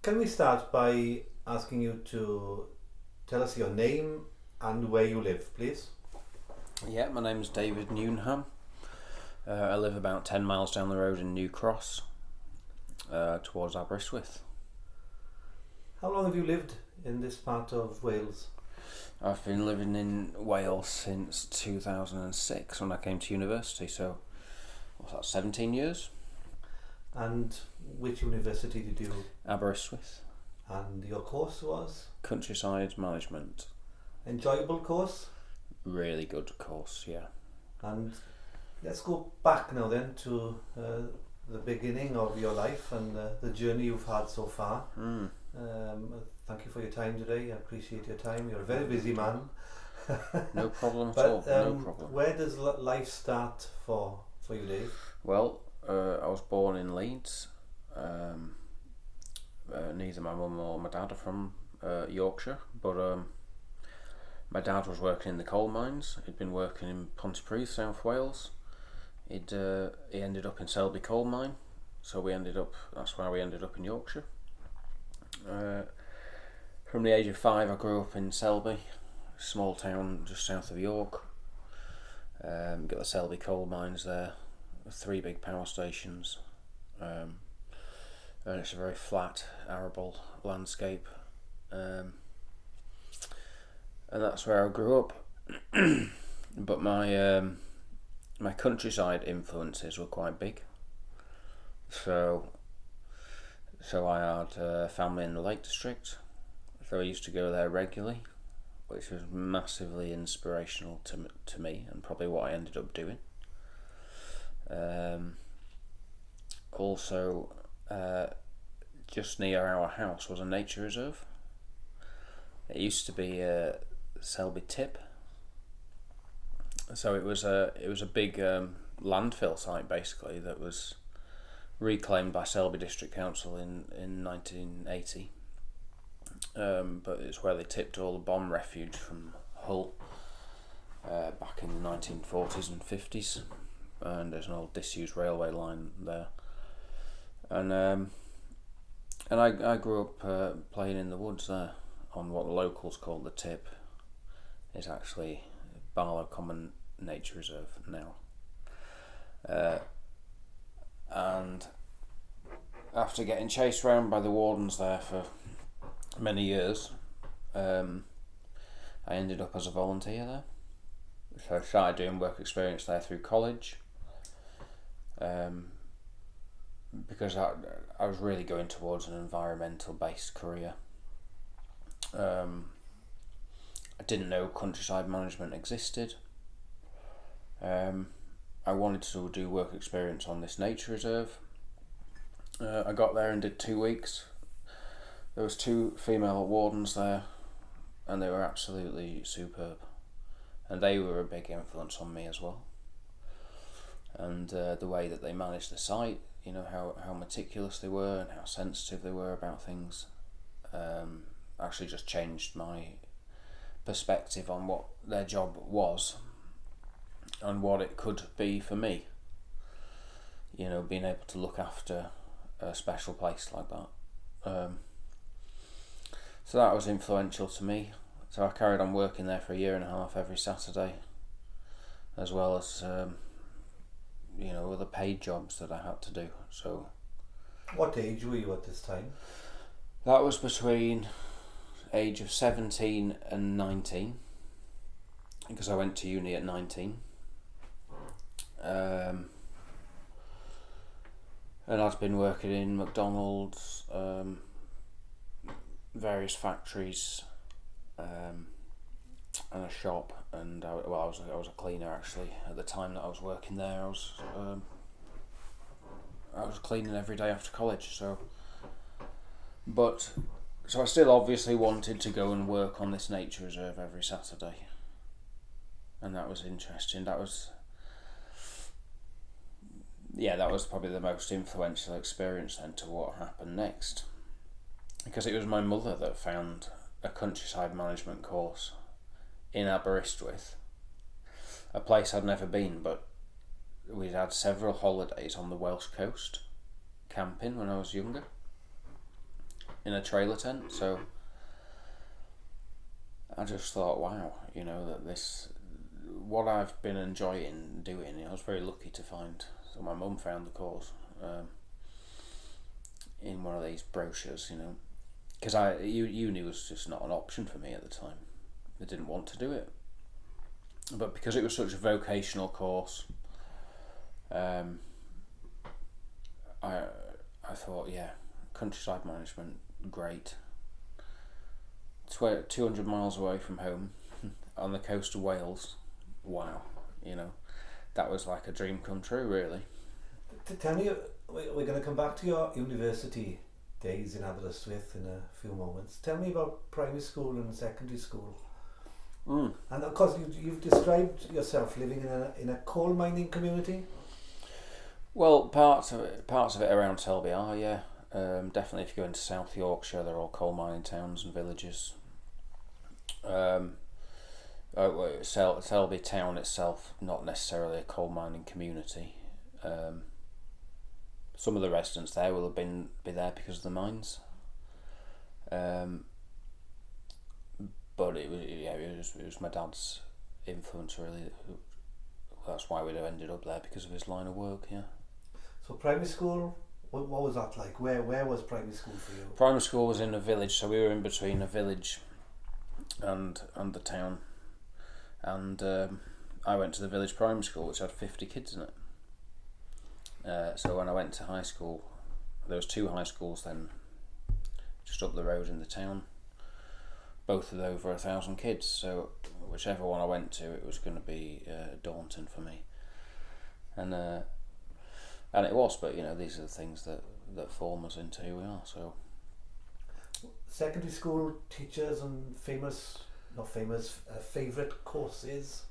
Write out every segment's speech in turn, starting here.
Can we start by asking you to tell us your name and where you live, please? Yeah, my name's David Newnham. I live about 10 miles down the road in New Cross, towards Aberystwyth. How long have you lived in this part of Wales? I've been living in Wales since 2006 when I came to university, so what's that, 17 years? And which university did you? Aberystwyth. And your course was? Countryside management. Enjoyable course? Really good course, yeah. And let's go back now then to the beginning of your life and the journey you've had so far. Thank you for your time today. I appreciate your time. You're a very busy man. No problem at all. No problem. Where does life start for you, Dave? Well, I was born in Leeds. Neither my mum or my dad are from Yorkshire, but my dad was working in the coal mines. He'd been working in Pontypridd, South Wales. He ended up in Selby coal mine, so that's where we ended up in Yorkshire. From the age of 5 I grew up in Selby, a small town just south of York. Got the Selby coal mines there, 3 big power stations, and it's a very flat, arable landscape, and that's where I grew up. But my countryside influences were quite big. So I had a family in the Lake District, so I used to go there regularly, which was massively inspirational to me and probably what I ended up doing. Also, just near our house was a nature reserve. It used to be a Selby tip, so it was a big landfill site basically that was reclaimed by Selby District Council in 1980. But it's where they tipped all the bomb refuge from Hull back in the 1940s and 50s, and there's an old disused railway line there. And I grew up playing in the woods there on what the locals call the tip. It's actually Barlow Common Nature Reserve now. And after getting chased around by the wardens there for many years, I ended up as a volunteer there. So I started doing work experience there through college, because I was really going towards an environmental based career. I didn't know countryside management existed. I wanted to do work experience on this nature reserve. I got there and did 2 weeks. There was 2 female wardens there, and they were absolutely superb, and they were a big influence on me as well. And the way that they managed the site, you know, how meticulous they were and how sensitive they were about things, actually just changed my perspective on what their job was and what it could be for me. You know, being able to look after a special place like that. So that was influential to me. So I carried on working there for 1.5 years every Saturday, as well as other paid jobs that I had to do. So, what age were you at this time? That was between age of 17 and 19, because I went to uni at 19. And I'd been working in McDonald's, various factories, and a shop, and I was a cleaner actually at the time that I was working there. I was cleaning every day after college. So I still obviously wanted to go and work on this nature reserve every Saturday, and that was interesting. That was probably the most influential experience then to what happened next, because it was my mother that found a countryside management course in Aberystwyth, a place I'd never been, but we'd had several holidays on the Welsh coast camping when I was younger, in a trailer tent. So I just thought, wow, that this, what I've been enjoying doing, I was very lucky to find. So my mum found the course in one of these brochures, because uni was just not an option for me at the time. I didn't want to do it, but because it was such a vocational course, I thought, yeah, countryside management, great. 200 miles away from home, on the coast of Wales. Wow, that was like a dream come true, really. Tell me, we're going to come back to your university days in Aberystwyth in a few moments. Tell me about primary school and secondary school. And of course, you've described yourself living in a coal mining community. Well, parts of it around Selby are, yeah. Definitely, if you go into South Yorkshire, they're all coal mining towns and villages. Selby town itself, not necessarily a coal mining community. Some of the residents there will have be there because of the mines. But it was my dad's influence, really. That's why we'd have ended up there, because of his line of work. Yeah. So primary school, what was that like? Where was primary school for you? Primary school was in a village, so we were in between a village and the town. And I went to the village primary school, which had 50 kids in it. So when I went to high school, there was 2 high schools then, just up the road in the town. Both with over 1,000 kids. So whichever one I went to, it was going to be daunting for me. And it was, but these are the things that form us into who we are. So secondary school teachers and favourite courses.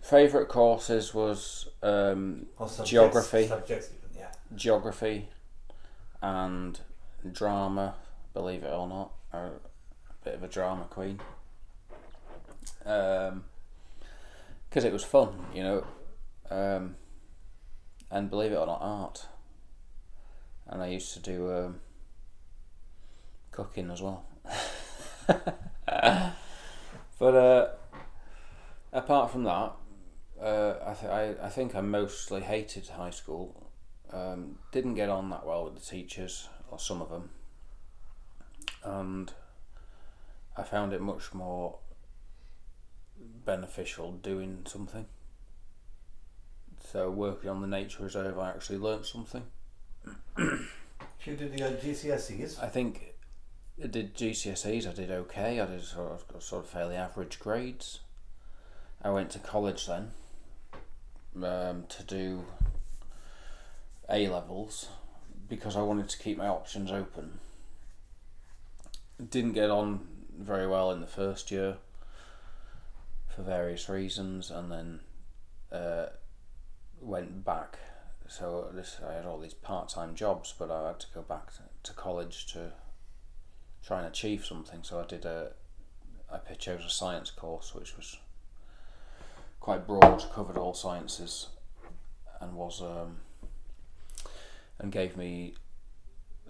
Favourite courses was geography. Subjects even, yeah. Geography and drama, believe it or not. I'm a bit of a drama queen. Because it was fun, and believe it or not, art. And I used to do cooking as well. But apart from that, I think I mostly hated high school. Didn't get on that well with the teachers, or some of them, and I found it much more beneficial doing something. So working on the nature reserve, I actually learnt something. You did your GCSEs? I think I did GCSEs. I did okay. I did sort of fairly average grades. I went to college then to do A levels because I wanted to keep my options open. Didn't get on very well in the first year for various reasons, and then went back. So I had all these part-time jobs, but I had to go back to college to try and achieve something. So I chose a science course, which was quite broad, covered all sciences, and was and gave me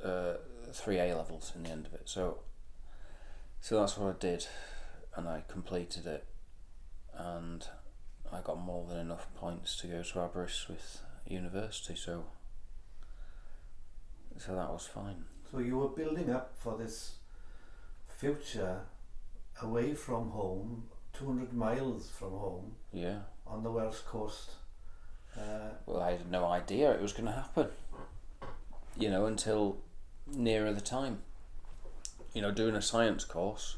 3 A levels in the end of it. So that's what I did, and I completed it, and I got more than enough points to go to Aberystwyth University. So that was fine. So you were building up for this future away from home, 200 miles from home. Yeah. On the Welsh coast. Well, I had no idea it was going to happen, until nearer the time. Doing a science course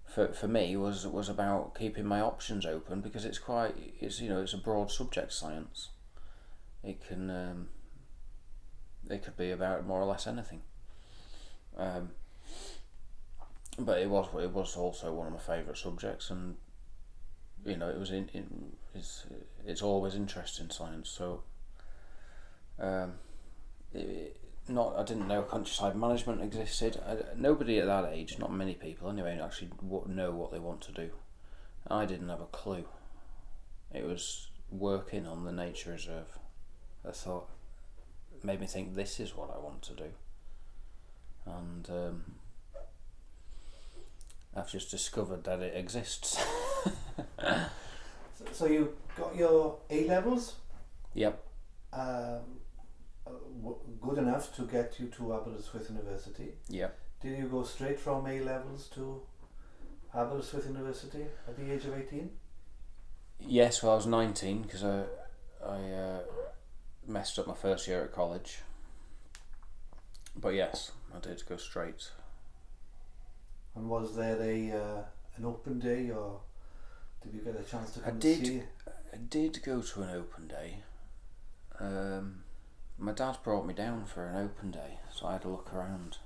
for me was about keeping my options open, because it's a broad subject, science. It can it could be about more or less anything. But it was also one of my favourite subjects, and it was it's always interesting, science. So I didn't know countryside management existed. Nobody at that age, not many people anyway, actually know what they want to do. I didn't have a clue. It was working on the nature reserve. I thought made me think this is what I want to do. And I've just discovered that it exists. So you got your A-levels? Yep. Good enough to get you to Aberystwyth University. Yep. Did you go straight from A-levels to Aberystwyth University at the age of 18? Yes, well I was 19 because I messed up my first year at college. But yes, I did go straight. And was there an open day, or did you get a chance to come see? I did go to an open day. My dad brought me down for an open day, so I had a look around,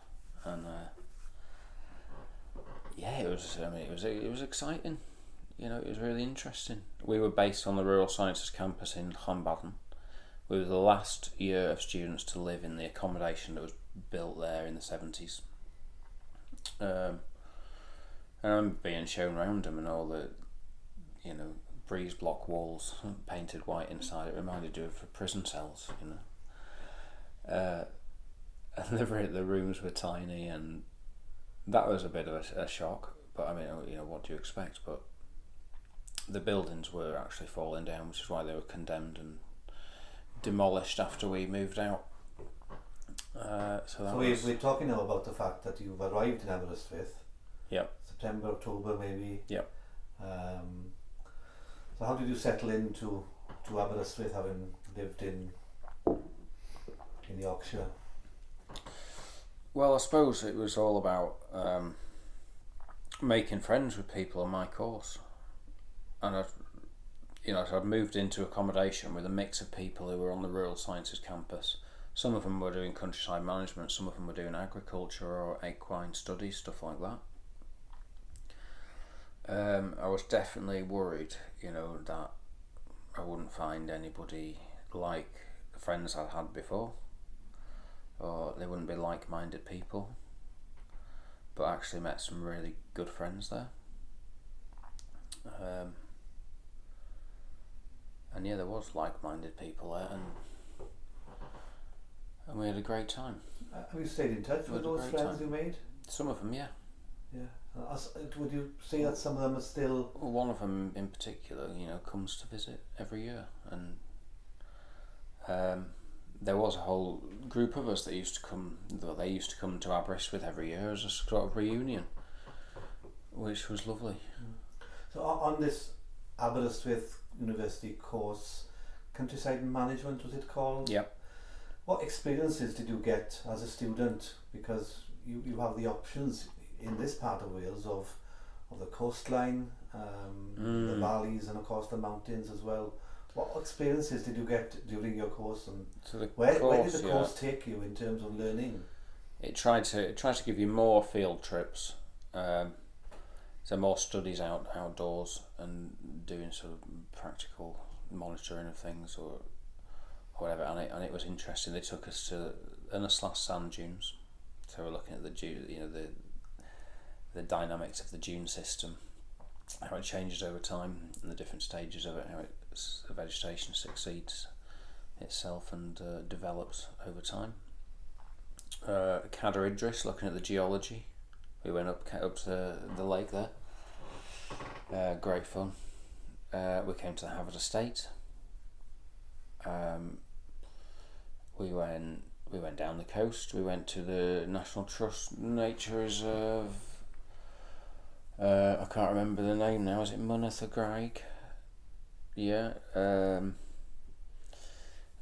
and yeah, it was exciting. You know, it was really interesting. We were based on the Rural Sciences campus in Cambrian. We were the last year of students to live in the accommodation that was built there in the 70s. And I'm being shown around them, and all the, you know, breeze block walls painted white inside. It reminded you of prison cells, you know. And the rooms were tiny, and that was a bit of a shock. But I mean, you know, what do you expect? But the buildings were actually falling down, which is why they were condemned and demolished after we moved out. So we're talking now about the fact that you've arrived in Aberystwyth. Yep. September, October, maybe. Yep. So how did you settle into Aberystwyth, having lived in Yorkshire? Well, I suppose it was all about making friends with people on my course, and I'd moved into accommodation with a mix of people who were on the Rural Sciences campus. Some of them were doing countryside management, some of them were doing agriculture or equine studies, stuff like that. I was definitely worried, you know, that I wouldn't find anybody like the friends I'd had before, or they wouldn't be like-minded people. But I actually met some really good friends there. And yeah, there was like-minded people there, and we had a great time. Have you stayed in touch with those friends you made? Some of them, yeah. Yeah. Would you say that some of them are still? Well, one of them in particular, you know, comes to visit every year, and there was a whole group of us that used to come. Well, they used to come to Aberystwyth every year as a sort of reunion, which was lovely. So on this Aberystwyth University course, countryside management was it called? Yep. What experiences did you get as a student? Because you have the options in this part of Wales of the coastline, the valleys, and of course the mountains as well. What experiences did you get during your course, and so where did the course take you in terms of learning? It tried to give you more field trips, so more studies outdoors and doing sort of practical monitoring of things or whatever. And it was interesting. They took us to Ynys sand dunes, so we're looking at the dune, you know, the dynamics of the dune system, how it changes over time, and the different stages of it, how the vegetation succeeds itself and develops over time. Cadair Idris, looking at the geology. We went up to the lake there. Great fun. We came to the Havard Estate. We went down the coast. We went to the National Trust Nature Reserve. I can't remember the name now. Is it Myneth Graig? Yeah.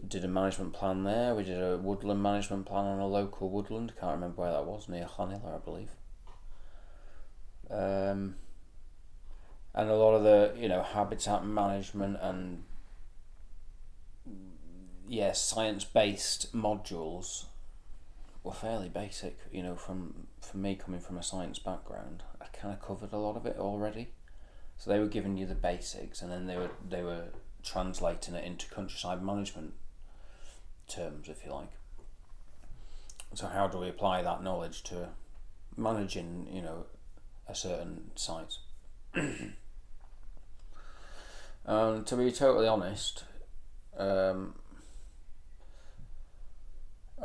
Did a management plan there. We did a woodland management plan on a local woodland. Can't remember where that was, near Llanilla, I believe. And a lot of the, you know, habitat management and science-based modules were fairly basic. You know, for me coming from a science background, I kind of covered a lot of it already. So they were giving you the basics, and then they were translating it into countryside management terms, if you like. So how do we apply that knowledge to managing, you know, a certain site? To be totally honest,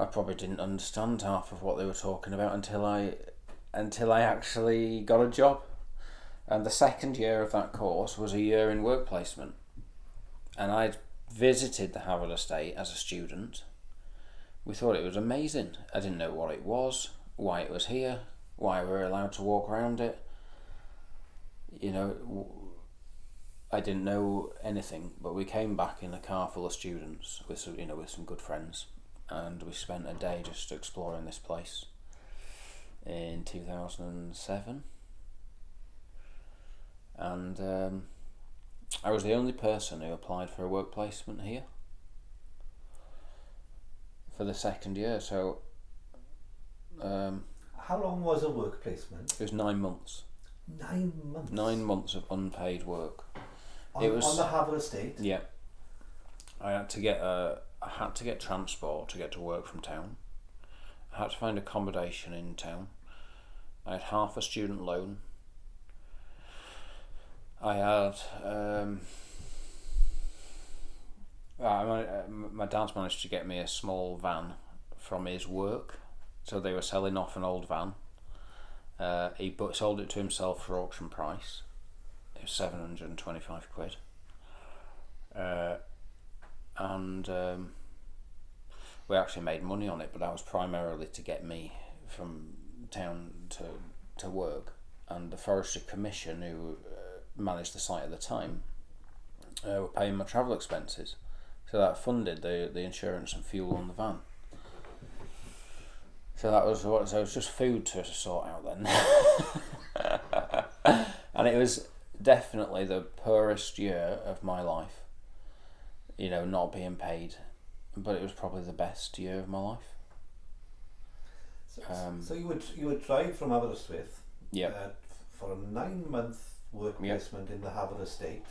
I probably didn't understand half of what they were talking about until I actually got a job. And the second year of that course was a year in work placement. And I'd visited the Havard estate as a student. We thought it was amazing. I didn't know what it was, why it was here, why we were allowed to walk around it. You know, I didn't know anything, but we came back in a car full of students with some good friends, and we spent a day just exploring this place in 2007. And I was the only person who applied for a work placement here for the second year. So how long was a work placement? it was 9 months. 9 months? 9 months of unpaid work. On the Havard estate? Yeah. I had to get transport to get to work from town. I had to find accommodation in town. I had half a student loan. I had my dad's managed to get me a small van from his work, so they were selling off an old van. He sold it to himself for auction price. It was 725 quid. And we actually made money on it, but that was primarily to get me from town to work. And the Forestry Commission, who managed the site at the time, were paying my travel expenses, so that funded the insurance and fuel on the van. So that was what. So it was just food to sort out then, and it was definitely the poorest year of my life. You know, not being paid, but it was probably the best year of my life. So you would drive from Aberystwyth. Yeah. For a 9 month work placement in the Havard estate.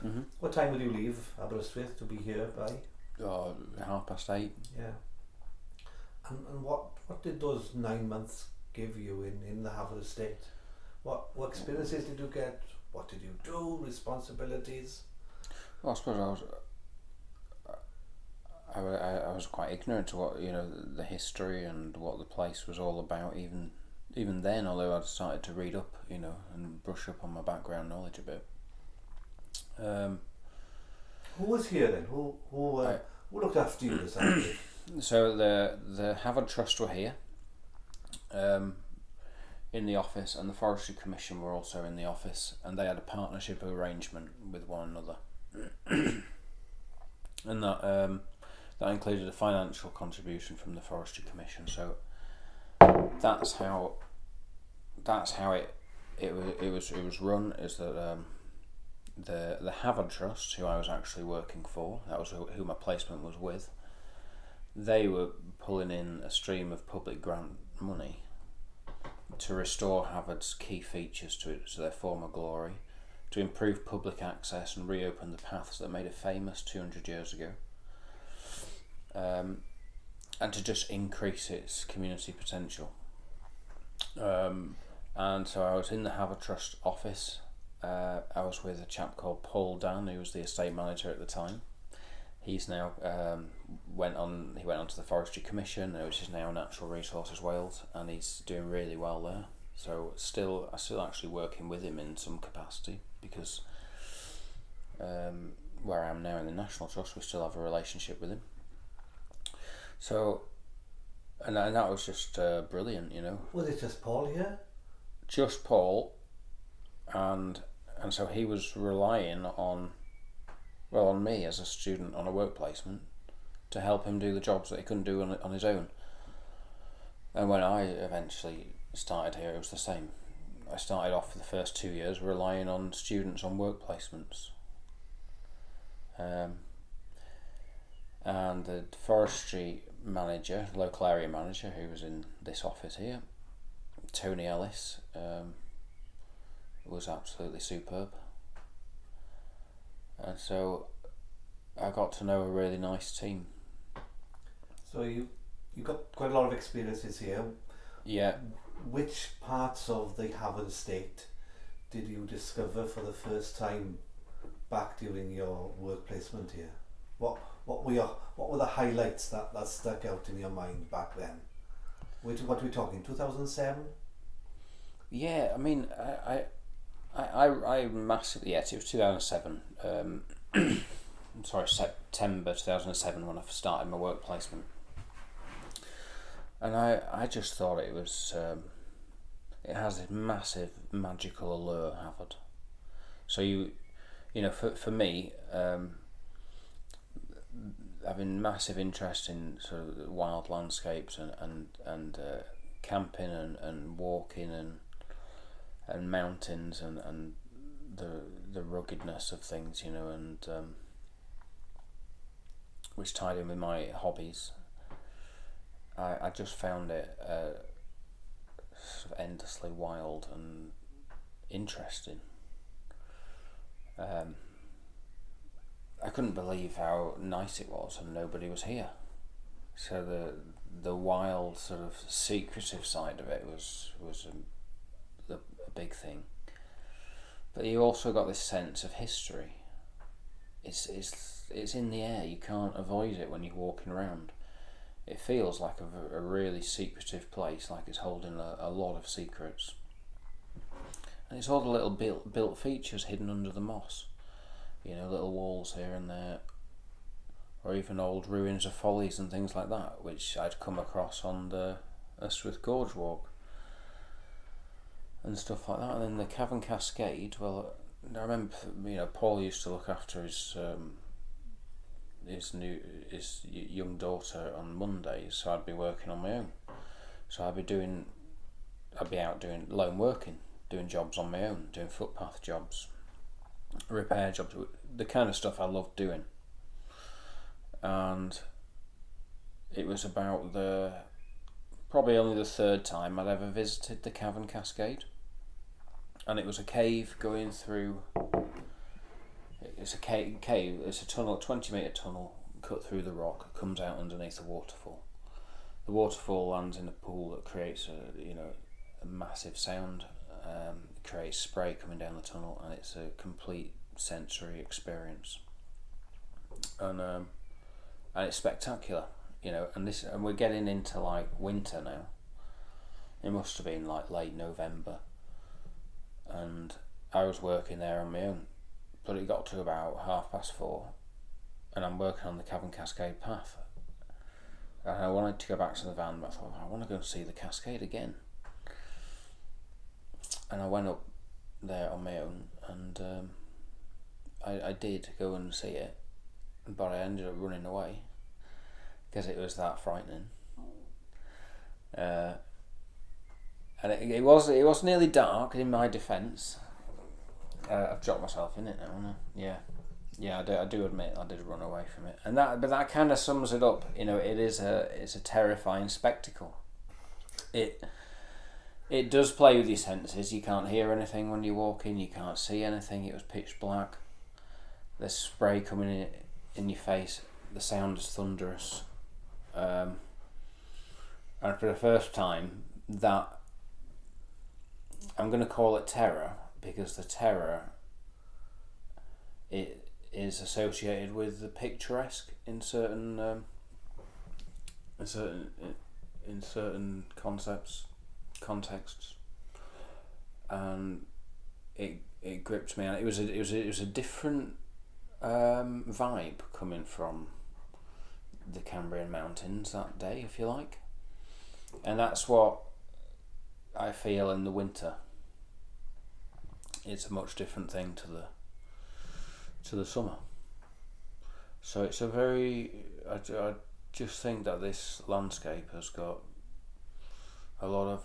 Mm-hmm. What time would you leave Aberystwyth to be here by? 8:30. Yeah. And what did those 9 months give you in the Havard estate? What experiences did you get? What did you do? Responsibilities? Well, I suppose I was quite ignorant to what, you know, the history and what the place was all about even then, although I'd started to read up, you know, and brush up on my background knowledge a bit. Who was here then? Who looked after you this afternoon? So the Havard Trust were here, in the office, and the Forestry Commission were also in the office, and they had a partnership arrangement with one another, and that included a financial contribution from the Forestry Commission. So that's how it was run. Is that the Havard Trust, who I was actually working for, that was who my placement was with. They were pulling in a stream of public grant money to restore Havard's key features to their former glory, to improve public access and reopen the paths that made it famous 200 years ago, and to just increase its community potential. And so I was in the Havard Trust office. I was with a chap called Paul Dan, who was the estate manager at the time. He's now went on to the Forestry Commission, which is now Natural Resources Wales, and he's doing really well there. So I still actually working with him in some capacity, because where I am now in the National Trust, we still have a relationship with him. So, and that was just brilliant, you know. Was it just Paul here? Just Paul, and so he was relying on me as a student on a work placement to help him do the jobs that he couldn't do on his own. And when I eventually started here, it was the same. I started off for the first 2 years relying on students on work placements. And the forestry manager, local area manager, who was in this office here, Tony Ellis, was absolutely superb. And so I got to know a really nice team. So you got quite a lot of experiences here. Yeah. Which parts of the Havard estate did you discover for the first time back during your work placement here? What what were the highlights that stuck out in your mind back then? What are we talking? 2007? Yeah, I mean, I massively, yes, it was 2007. Sorry, September 2007 when I started my work placement. And I just thought it was, it has this massive magical allure, Havard. So you know, for me, having massive interest in sort of wild landscapes and camping and walking and mountains and the ruggedness of things, you know, and which tied in with my hobbies. I just found it sort of endlessly wild and interesting. I couldn't believe how nice it was and nobody was here. So the wild sort of secretive side of it was a big thing. But you also got this sense of history. It's in the air. You can't avoid it when you're walking around. It feels like a really secretive place, like it's holding a lot of secrets. And it's all the little built features hidden under the moss. You know, little walls here and there, or even old ruins of follies and things like that, which I'd come across on the Aberystwyth Gorge walk and stuff like that. And then the Cavern Cascade, well, I remember, you know, Paul used to look after his young daughter on Mondays, so I'd be working on my own. So I'd be out doing lone working, doing jobs on my own, doing footpath jobs, repair jobs, the kind of stuff I loved doing. And it was about probably only the third time I'd ever visited the Cavern Cascade, and it was a cave going through. It's a cave. It's a tunnel, 20-metre tunnel cut through the rock, comes out underneath a waterfall. The waterfall lands in a pool that creates a massive sound. It creates spray coming down the tunnel, and it's a complete sensory experience. And it's spectacular, you know. And we're getting into like winter now. It must have been like late November, and I was working there on my own. But it got to about 4:30, and I'm working on the Cavern Cascade path. And I wanted to go back to the van, but I thought, I want to go and see the cascade again. And I went up there on my own, and I did go and see it, but I ended up running away because it was that frightening. And it was nearly dark, in my defence. I've dropped myself in it now, haven't I? Yeah. I do admit I did run away from it, but that kind of sums it up. You know, it's a terrifying spectacle. It does play with your senses. You can't hear anything when you're walking. You can't see anything. It was pitch black. There's spray coming in your face. The sound is thunderous. And for the first time, that I'm going to call it terror, because the terror it is associated with the picturesque in certain contexts, and it gripped me. And it was a different vibe coming from the Cambrian mountains that day, if you like, and that's what I feel in the winter. It's a much different thing to the summer. So it's a very. I just think that this landscape has got a lot of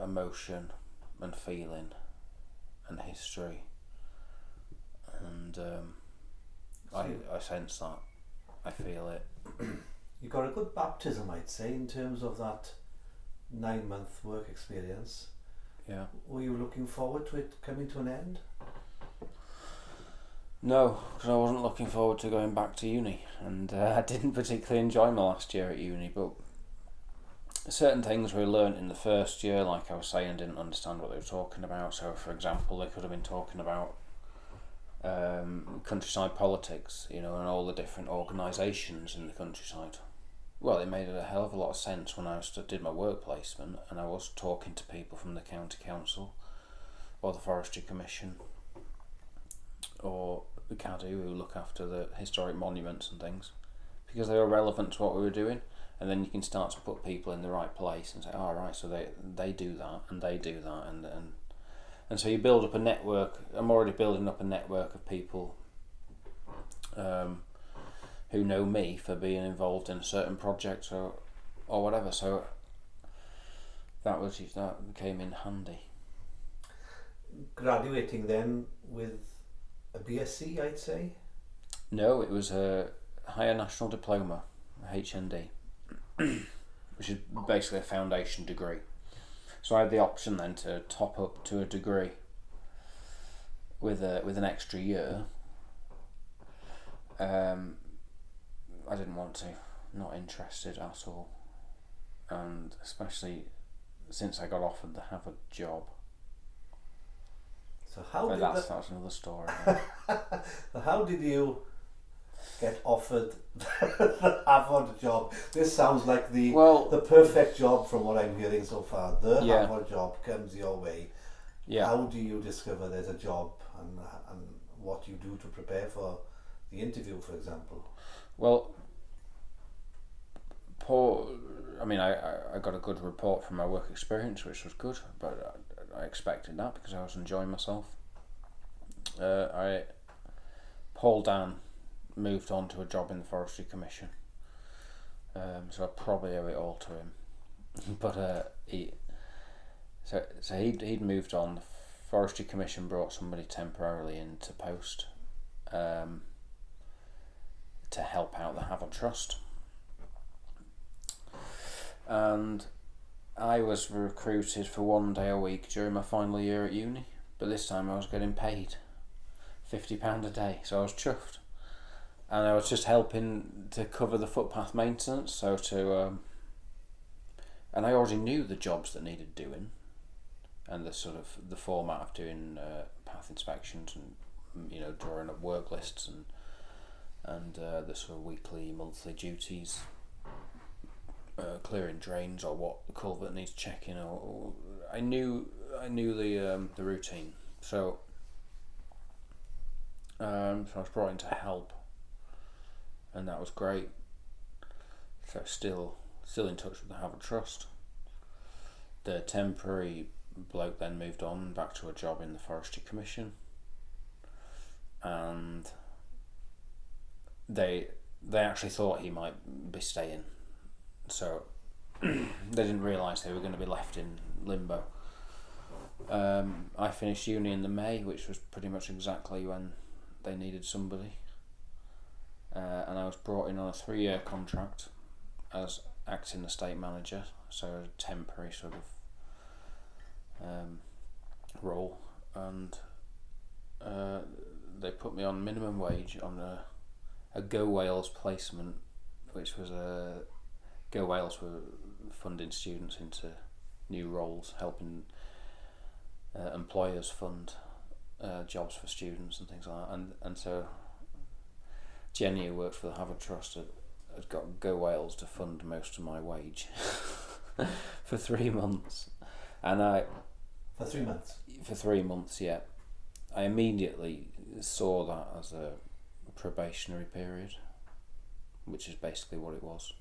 emotion and feeling and history, and I sense that. I feel it. You got a good baptism, I'd say, in terms of that 9-month work experience. Yeah. Were you looking forward to it coming to an end? No, because I wasn't looking forward to going back to uni, and I didn't particularly enjoy my last year at uni, but certain things we learnt in the first year, like I was saying, didn't understand what they were talking about. So, for example, they could have been talking about countryside politics, and all the different organisations in the countryside. Well, it made a hell of a lot of sense when I did my work placement and I was talking to people from the county council or the forestry commission or the CADU who look after the historic monuments and things, because they were relevant to what we were doing. And then you can start to put people in the right place and say, oh, right, so they do that and they do that, and so you build up a network. I'm already building up a network of people who know me for being involved in a certain project or whatever. So that came in handy. Graduating then with a BSc, I'd say? No, it was a Higher National Diploma, a HND, which is basically a foundation degree. So I had the option then to top up to a degree with an extra year. I didn't want to, not interested at all, and especially since I got offered the Harvard job. So that's another story. How did you get offered the Harvard job? This sounds like the perfect job from what I'm hearing so far. The Harvard job comes your way. Yeah. How do you discover there's a job, and what you do to prepare for the interview, for example? Well, I got a good report from my work experience, which was good, but I expected that because I was enjoying myself. Paul Dan moved on to a job in the Forestry Commission, so I probably owe it all to him. But he'd moved on. The Forestry Commission brought somebody temporarily into post to help out the Havant Trust, and I was recruited for 1 day a week during my final year at uni, but this time I was getting paid £50 a day, so I was chuffed. And I was just helping to cover the footpath maintenance, and I already knew the jobs that needed doing, and the format of doing path inspections and drawing up work lists and the sort of weekly, monthly duties. Clearing drains or what the culvert needs checking, or I knew the routine. So I was brought in to help, and that was great. So still in touch with the Havant Trust. The temporary bloke then moved on back to a job in the Forestry Commission, and they actually thought he might be staying. So they didn't realise they were going to be left in limbo. I finished uni in the May, which was pretty much exactly when they needed somebody, and I was brought in on a 3-year contract as acting estate manager, so a temporary sort of role, and they put me on minimum wage on a Go Wales placement, which was Go Wales were funding students into new roles, helping employers fund jobs for students and things like that. And so Jenny, who worked for the Havant Trust, had got Go Wales to fund most of my wage for 3 months. And For 3 months? For 3 months, yeah. I immediately saw that as a probationary period, which is basically what it was.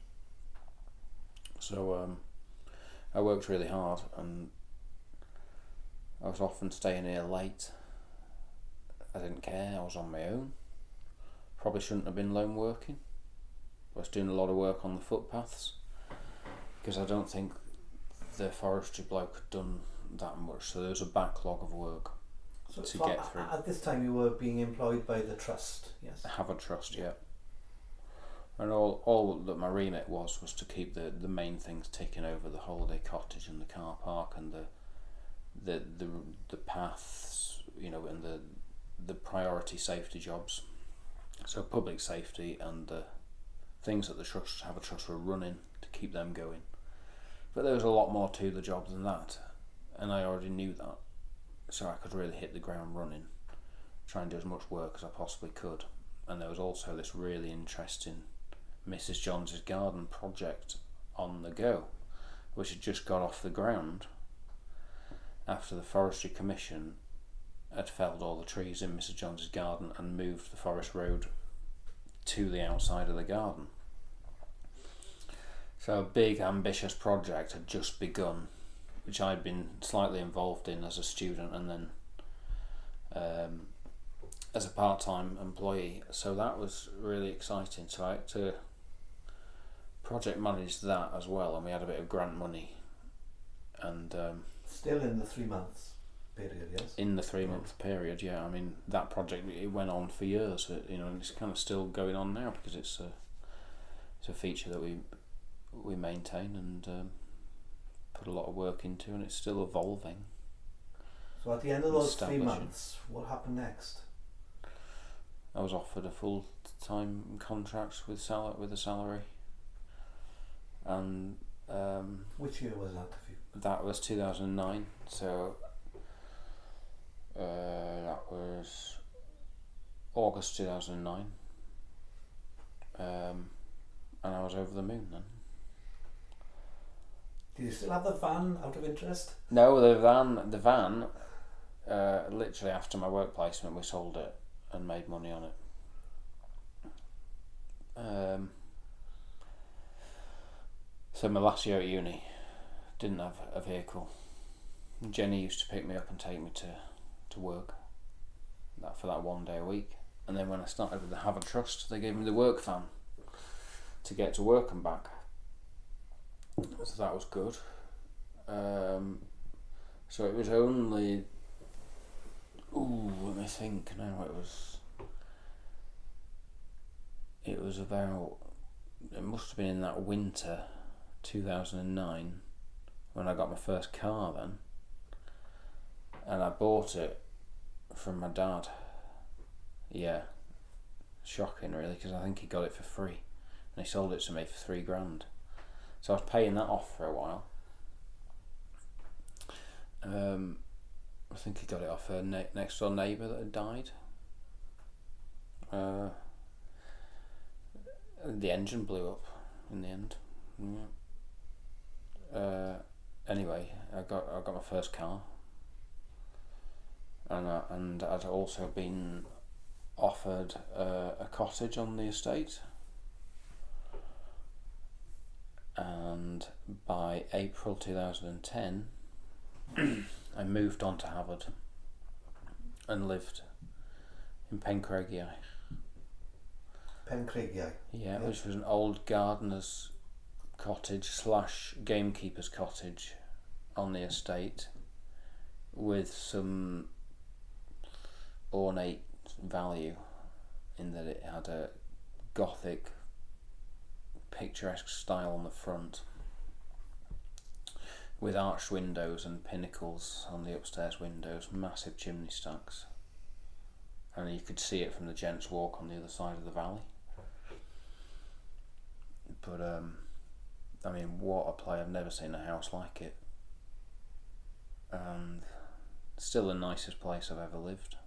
So I worked really hard, and I was often staying here late. I didn't care, I was on my own. Probably shouldn't have been lone working. I was doing a lot of work on the footpaths, because I don't think the forestry bloke had done that much, so there was a backlog of work to get through. At this time you were being employed by the trust, yes? I have a trust, yeah. And all that my remit was to keep the main things ticking over: the holiday cottage and the car park and the paths, and the priority safety jobs. So public safety and the things that the trust were running to keep them going. But there was a lot more to the job than that, and I already knew that, so I could really hit the ground running try and do as much work as I possibly could. And there was also this really interesting Mrs. Johns's Garden project on the go, which had just got off the ground after the Forestry Commission had felled all the trees in Mrs. Johns's garden and moved the forest road to the outside of the garden. So a big ambitious project had just begun, which I'd been slightly involved in as a student and then as a part-time employee. So that was really exciting. So I had to project manage that as well, and we had a bit of grant money. And still in the 3 months period, yes? In the 3 month period, yeah. I mean, that project, it went on for years, and it's kind of still going on now because it's a feature that we maintain and put a lot of work into, and it's still evolving. So at the end of those 3 months, what happened next? I was offered a full-time contract with a salary, and which year was that? That was 2009. So that was August 2009, and I was over the moon then. Did you still have the van, out of interest? No, the van. Literally after my work placement, we sold it and made money on it. So my last year at uni, didn't have a vehicle. Jenny used to pick me up and take me to work for that 1 day a week. And then when I started with the Havant Trust, they gave me the work van to get to work and back. So that was good. So it was only... let me think now. It was about... It must have been in that winter, 2009, when I got my first car then. And I bought it from my dad. Yeah. Shocking really, because I think he got it for free. And he sold it to me for $3,000. So I was paying that off for a while. I think he got it off a next door neighbour that had died. The engine blew up in the end. Yeah. Anyway, I got my first car, and I'd also been offered a cottage on the estate. And by April 2010, I moved on to Havant and lived in Pencraigiau. Pencraigiau? Yeah, which was an old gardener's cottage / gamekeeper's cottage on the estate with some ornate value in that it had a Gothic picturesque style on the front with arched windows and pinnacles on the upstairs windows, massive chimney stacks, and you could see it from the Gents' Walk on the other side of the valley. But I mean, what a play. I've never seen a house like it, and still the nicest place I've ever lived.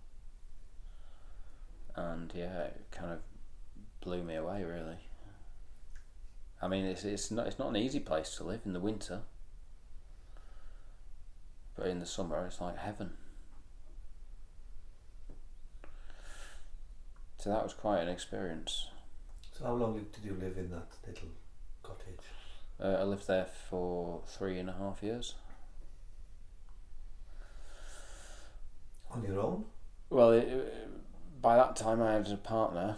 And yeah, it kind of blew me away really. I mean, it's not an easy place to live in the winter, but in the summer it's like heaven. So that was quite an experience. So how long did you live in that little cottage? I lived there for 3.5 years. On your own? Well, by that time I had a partner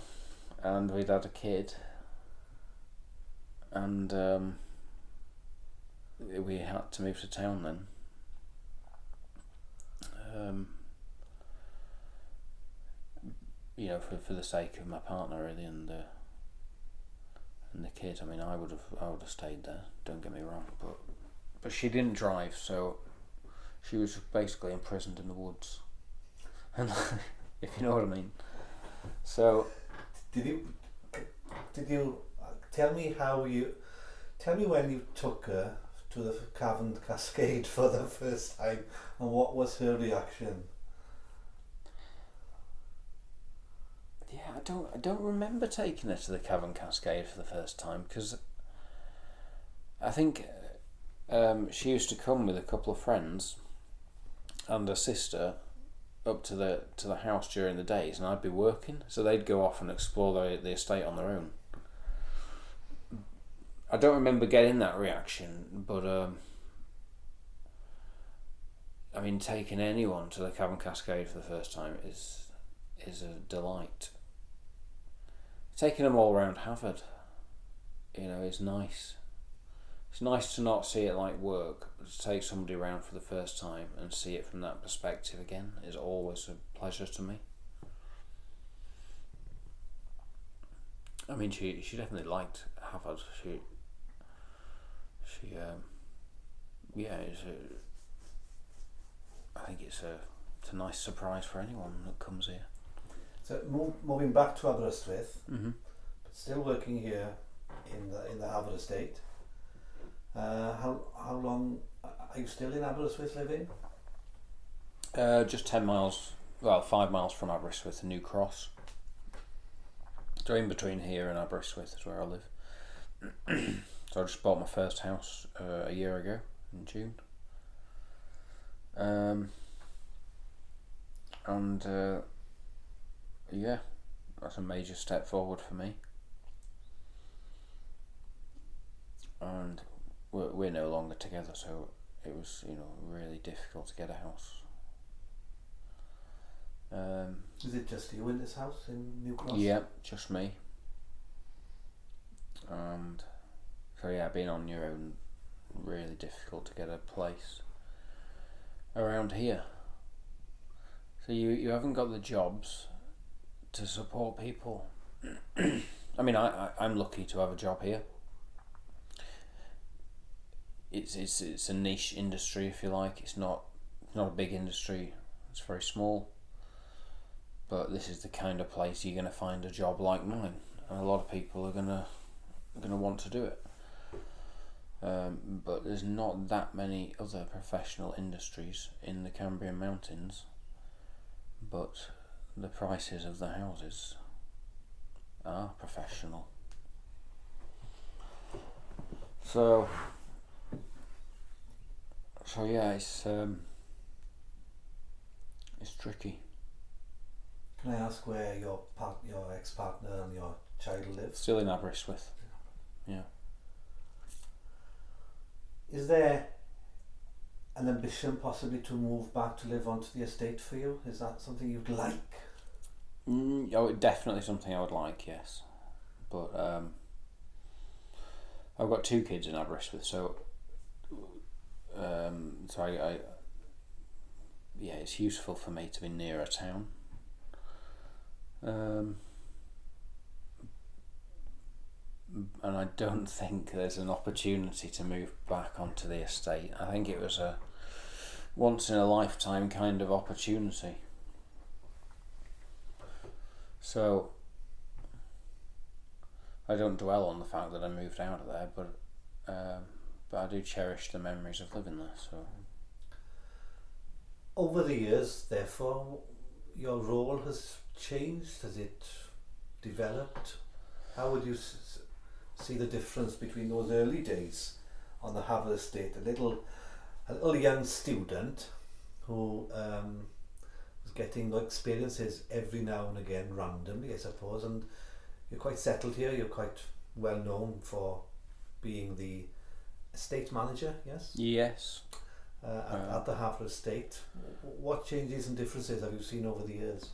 and we'd had a kid. And we had to move to town then. For the sake of my partner really, and the kid. I mean, I would have stayed there. Don't get me wrong, but she didn't drive, so she was basically imprisoned in the woods. And if you know what I mean. So did you tell me when you took her to the Cavern Cascade for the first time, and what was her reaction? Yeah, I don't remember taking her to the Cavern Cascade for the first time, because I think she used to come with a couple of friends and her sister up to the house during the days, and I'd be working, so they'd go off and explore the estate on their own. I don't remember getting that reaction, but I mean, taking anyone to the Cavern Cascade for the first time is a delight. Taking them all around Havard, is nice. It's nice to not see it like work, but to take somebody around for the first time and see it from that perspective again is always a pleasure to me. I mean, she definitely liked Havard. I think it's a nice surprise for anyone that comes here. So moving back to Aberystwyth, Mm-hmm. but still working here in the Havard estate. How long are you still in Aberystwyth living? Just 10 miles, 5 miles from Aberystwyth, New Cross. So in between here and Aberystwyth is where I live. So I just bought my first house a year ago in June. Yeah, that's a major step forward for me. And we're no longer together, so it was really difficult to get a house. Is it just you in this house in New Cross? Yeah, just me. And so yeah, being on your own, really difficult to get a place around here. So you haven't got the jobs to support people. I mean, I'm lucky to have a job here. It's a niche industry, if you like. It's not a big industry. It's very small. But this is the kind of place you're going to find a job like mine, and a lot of people are going to want to do it. But there's not that many other professional industries in the Cambrian mountains. But the prices of the houses are professional. So yeah, it's tricky. Can I ask where your ex-partner and your child live? Still in Aberystwyth. Yeah. Is there an ambition possibly to move back to live onto the estate for you? Is that something you'd like? Definitely something I would like, yes. But I've got 2 kids in Aberystwyth, so it's useful for me to be near a town. And I don't think there's an opportunity to move back onto the estate. I think it was a once in a lifetime kind of opportunity. So I don't dwell on the fact that I moved out of there, but I do cherish the memories of living there. So over the years, therefore, your role has changed. Has it developed? How would you see the difference between those early days on the Havard estate? A little young student who was getting experiences every now and again, randomly, I suppose, and you're quite settled here. You're quite well known for being the estate manager, yes? Yes. At the Havard estate. What changes and differences have you seen over the years?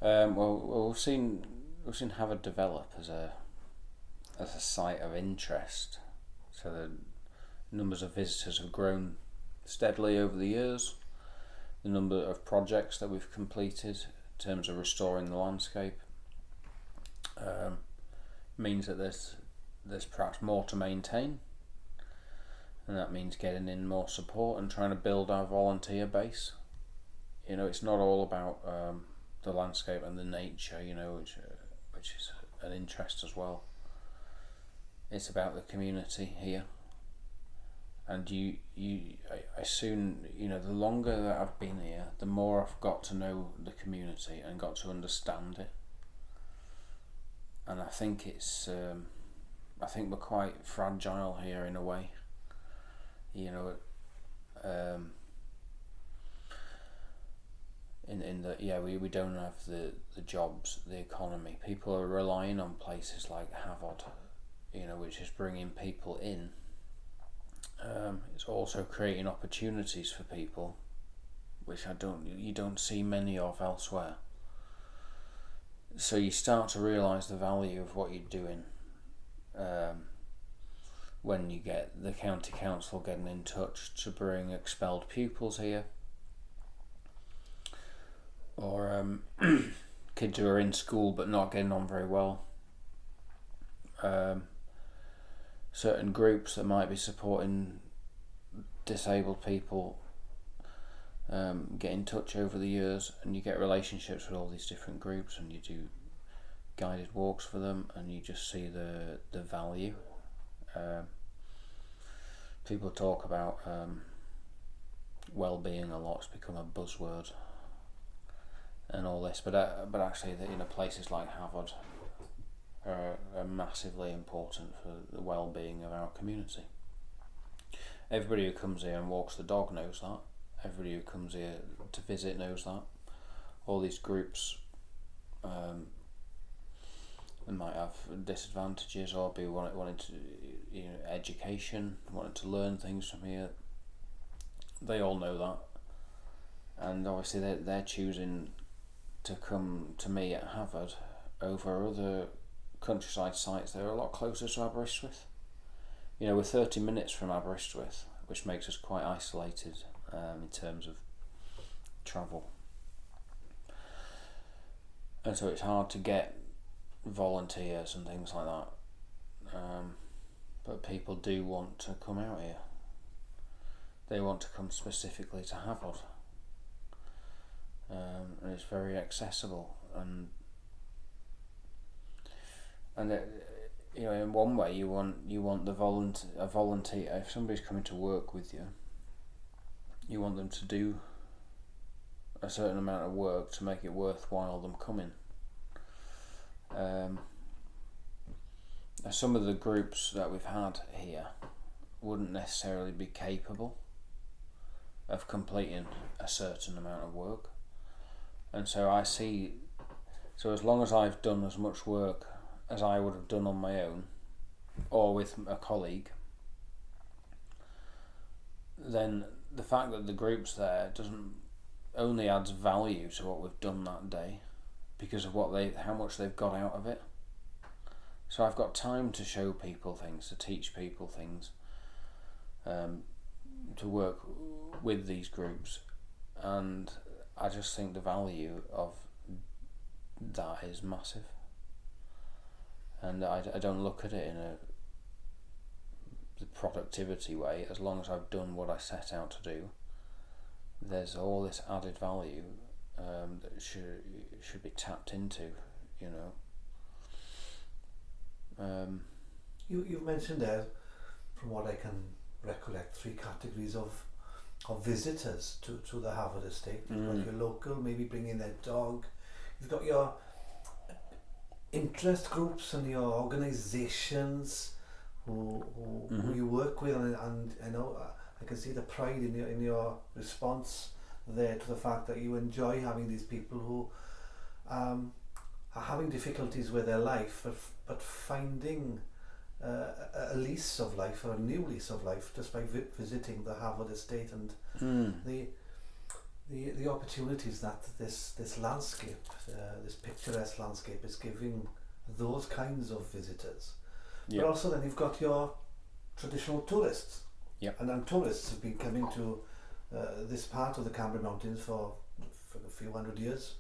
Well, we've seen Havard develop as a site of interest. So the numbers of visitors have grown steadily over the years. The number of projects that we've completed in terms of restoring the landscape means that there's perhaps more to maintain, and that means getting in more support and trying to build our volunteer base. It's not all about the landscape and the nature, which is an interest as well. It's about the community here, And I soon, the longer that I've been here, the more I've got to know the community and got to understand it. And I think I think we're quite fragile here in a way. In that, we don't have the jobs, the economy. People are relying on places like CUPHAT, which is bringing people in. It's also creating opportunities for people, which you don't see many of elsewhere. So you start to realise the value of what you're doing when you get the county council getting in touch to bring expelled pupils here, or kids who are in school but not getting on very well. Certain groups that might be supporting disabled people get in touch over the years, and you get relationships with all these different groups, and you do guided walks for them, and you just see the value. People talk about well-being a lot. It's become a buzzword and all this, but actually, places like CUPHAT are massively important for the well-being of our community. Everybody who comes here and walks the dog knows that. Everybody who comes here to visit knows that. All these groups they might have disadvantages or be wanting to, education, wanting to learn things from here. They all know that, and obviously they're choosing to come to me at CUPHAT over other countryside sites that are a lot closer to Aberystwyth. We're 30 minutes from Aberystwyth, which makes us quite isolated in terms of travel. And so it's hard to get volunteers and things like that. But people do want to come out here. They want to come specifically to CUPHAT. And it's very accessible, and in one way you want a volunteer. If somebody's coming to work with you, you want them to do a certain amount of work to make it worthwhile them coming. Some of the groups that we've had here wouldn't necessarily be capable of completing a certain amount of work, and so as long as I've done as much work as I would have done on my own or with a colleague, then the fact that the group's there doesn't only adds value to what we've done that day because of how much they've got out of it. So I've got time to show people things, to teach people things, to work with these groups, and I just think the value of that is massive. And I don't look at it in the productivity way. As long as I've done what I set out to do, there's all this added value that should be tapped into, You've mentioned there, from what I can recollect, 3 categories of visitors to the CUPHAT estate. You've got your local, maybe bringing their dog. You've got your interest groups and your organisations who you work with, and I know I can see the pride in your response there to the fact that you enjoy having these people who are having difficulties with their life, but finding a lease of life, or a new lease of life, just by visiting the CUPHAT estate, and the opportunities that this landscape, this picturesque landscape, is giving those kinds of visitors. But also then you've got your traditional tourists. And tourists have been coming to this part of the Cambrian Mountains for a few hundred years,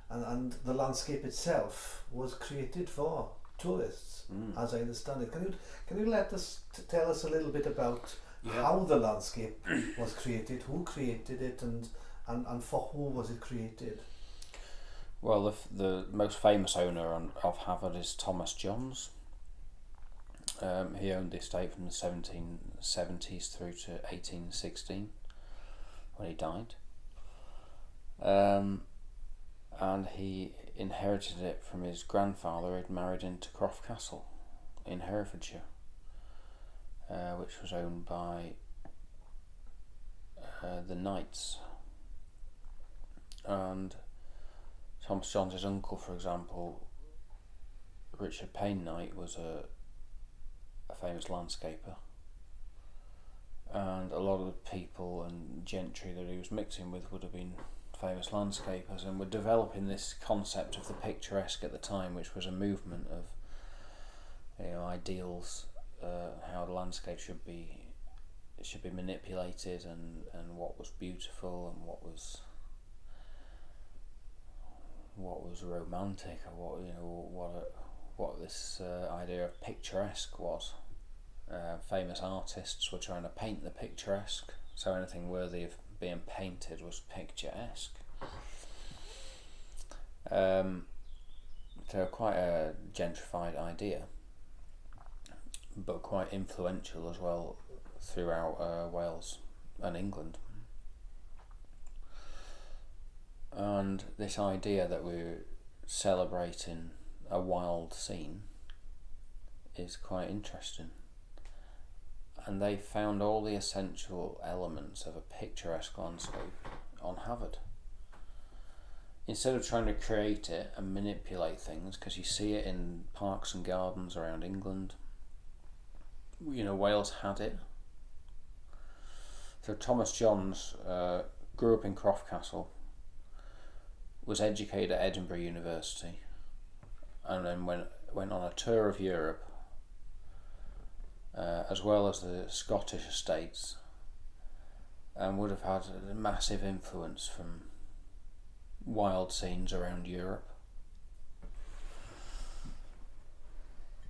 and the landscape itself was created for tourists, as I understand it. Can you let us tell us a little bit about how the landscape was created, who created it, and for who was it created? Well, the most famous owner of CUPHAT is Thomas Johns. He owned the estate from the 1770s through to 1816 when he died. And he inherited it from his grandfather. He'd married into Croft Castle in Herefordshire, which was owned by the Knights. And Thomas John's uncle, for example, Richard Payne Knight, was a famous landscaper, and a lot of the people and gentry that he was mixing with would have been famous landscapers, and were developing this concept of the picturesque at the time, which was a movement of ideals, how the landscape should be manipulated, and what was beautiful and what was romantic, or what this idea of picturesque was. Famous artists were trying to paint the picturesque, so anything worthy of being painted was picturesque. So quite a gentrified idea, but quite influential as well throughout Wales and England. And this idea that we're celebrating a wild scene is quite interesting. And they found all the essential elements of a picturesque landscape on Havard. Instead of trying to create it and manipulate things, because you see it in parks and gardens around England, Wales had it. So Thomas Johns grew up in Croft Castle, was educated at Edinburgh University, and then went on a tour of Europe, as well as the Scottish estates, and would have had a massive influence from wild scenes around Europe.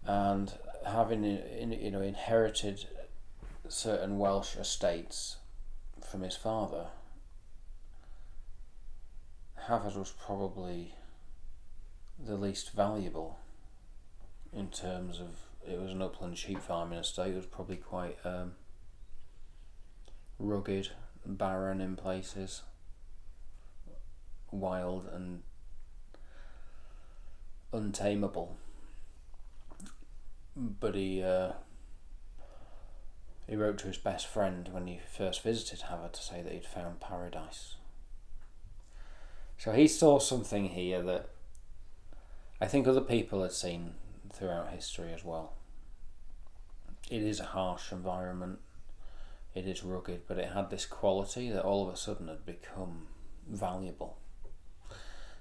And having inherited certain Welsh estates from his father, Havard was probably the least valuable in terms of, it was an upland sheep farming estate. It was probably quite rugged, barren in places, wild and untamable. But he wrote to his best friend when he first visited Havard to say that he'd found paradise. So he saw something here that I think other people had seen throughout history as well. It is a harsh environment, it is rugged, but it had this quality that all of a sudden had become valuable.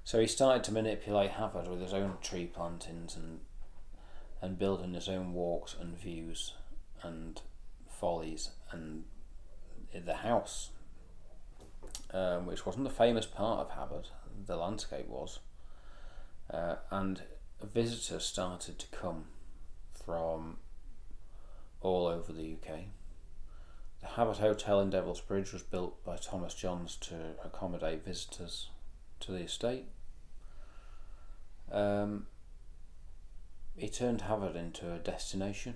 So he started to manipulate Havard with his own tree plantings and building his own walks and views and follies, and the house, which wasn't the famous part of Havard, the landscape was, and visitors started to come from all over the UK. The Havard Hotel in Devil's Bridge was built by Thomas Johns to accommodate visitors to the estate. He turned Havard into a destination,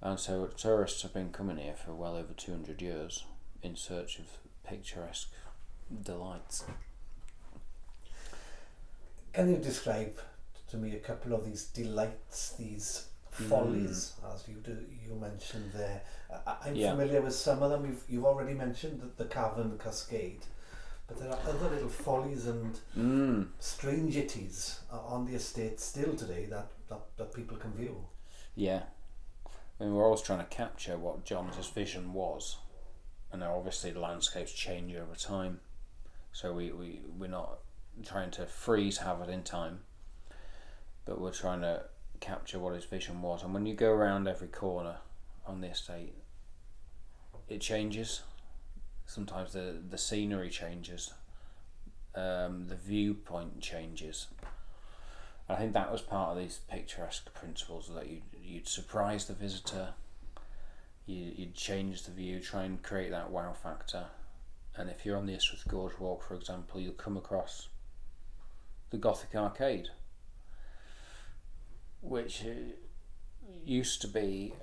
and so tourists have been coming here for well over 200 years in search of picturesque delights. Can you describe to me a couple of these delights, these follies, as you mentioned there? I'm familiar with some of them. You've already mentioned the cavern cascade, but there are other little follies and strangities on the estate still today that people can view. Yeah. I mean, we're always trying to capture what John's vision was, and now obviously the landscapes change over time, so we're not trying to freeze Havard in time, but we're trying to capture what his vision was. And when you go around every corner on the estate, it changes. Sometimes the scenery changes, the viewpoint changes. I think that was part of these picturesque principles, that you'd surprise the visitor, you'd change the view, try and create that wow factor. And if you're on the Aberystwyth Gorge Walk, for example, you'll come across the Gothic arcade. which used to be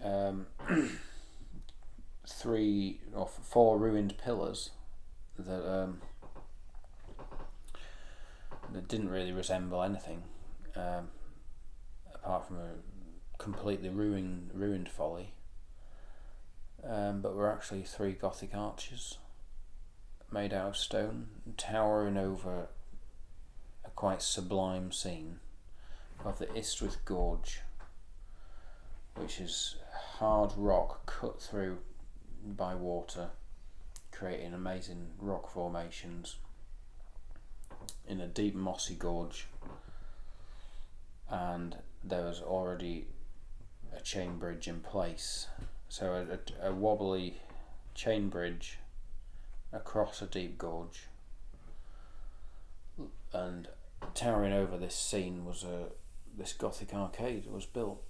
3 or 4 ruined pillars that didn't really resemble anything apart from a completely ruined folly, but were actually 3 Gothic arches made out of stone, towering over a quite sublime scene of the Aberystwyth Gorge, which is hard rock cut through by water, creating amazing rock formations in a deep mossy gorge. And there was already a chain bridge in place, so a wobbly chain bridge across a deep gorge, and towering over this scene was this Gothic arcade was built.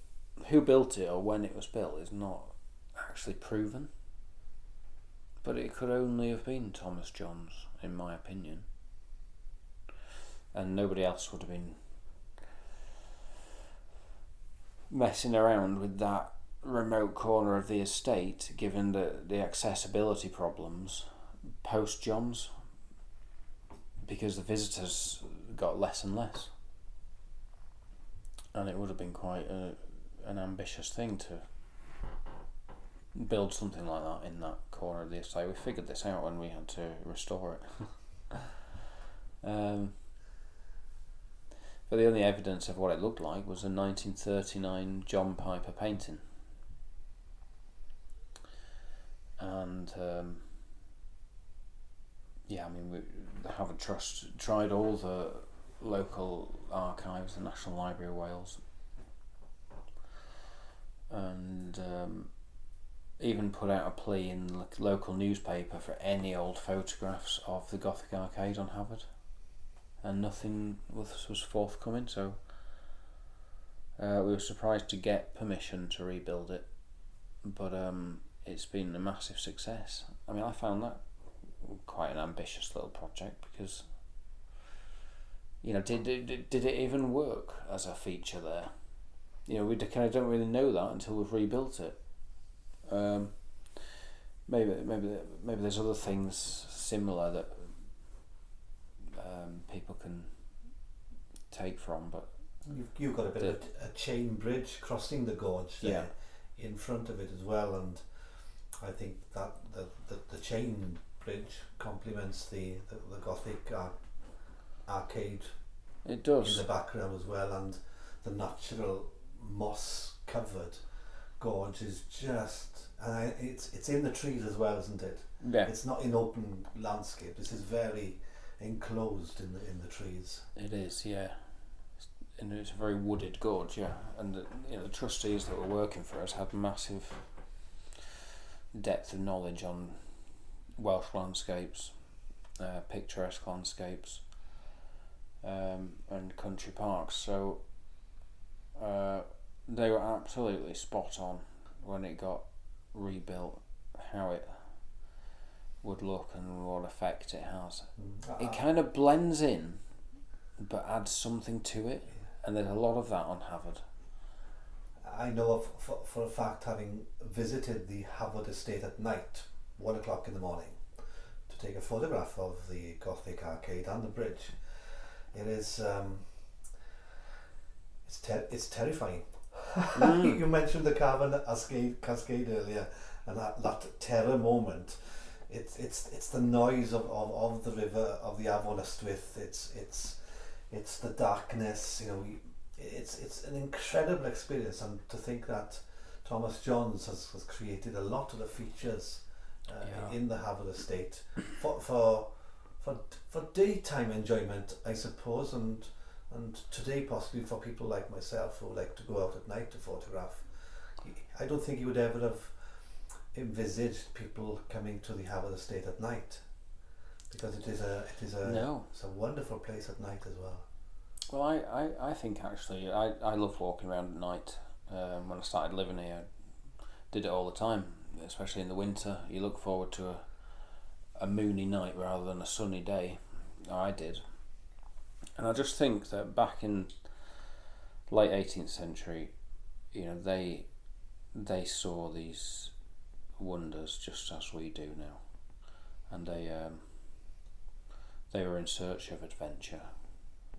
Who built it or when it was built is not actually proven, but it could only have been Thomas Johns, in my opinion, and nobody else would have been messing around with that remote corner of the estate, given the accessibility problems post Johns, because the visitors got less and less, and it would have been quite an ambitious thing to build something like that in that corner of the estate. We figured this out when we had to restore it. But the only evidence of what it looked like was a 1939 John Piper painting. And the Havant Trust tried all the local archives, the National Library of Wales, and even put out a plea in the local newspaper for any old photographs of the Gothic arcade on Havant, and nothing was forthcoming, so we were surprised to get permission to rebuild it, but it's been a massive success. I mean, I found that quite an ambitious little project, because did it even work as a feature there? We kind of don't really know that until we've rebuilt it. Maybe there's other things similar that people can take from, but you've got a bit of a chain bridge crossing the gorge there, in front of it as well, and I think that the chain bridge complements the Gothic arcade. It does in the background as well, and the natural moss covered gorge is just, and it's in the trees as well, isn't it? Yeah, it's not in open landscape. This is very enclosed in the trees. It is, yeah. And it's a very wooded gorge, yeah. And the trustees that were working for us had massive depth of knowledge on Welsh landscapes, picturesque landscapes, and country parks. So they were absolutely spot on when it got rebuilt, how it would look and what effect it has. It kind of blends in but adds something to it, and there's a lot of that on Havant. I know for a fact, having visited the Havant estate at night, 1 o'clock in the morning, to take a photograph of the Gothic arcade and the bridge, it is it's terrifying. You mentioned the Carvan cascade earlier, and that terror moment. It's the noise of the river, of the Aberystwyth. It's the darkness. It's an incredible experience, and to think that Thomas Johns has created a lot of the features in the Havant estate for daytime enjoyment, I suppose, and today possibly for people like myself who like to go out at night to photograph. I don't think he would ever have envisaged people coming to the Havant estate at night, because it is a wonderful place at night as well. Well, I think actually I love walking around at night. When I started living here, I did it all the time, especially in the winter. You look forward to a moony night rather than a sunny day. I did. And I just think that back in late 18th century, they saw these wonders just as we do now, and they were in search of adventure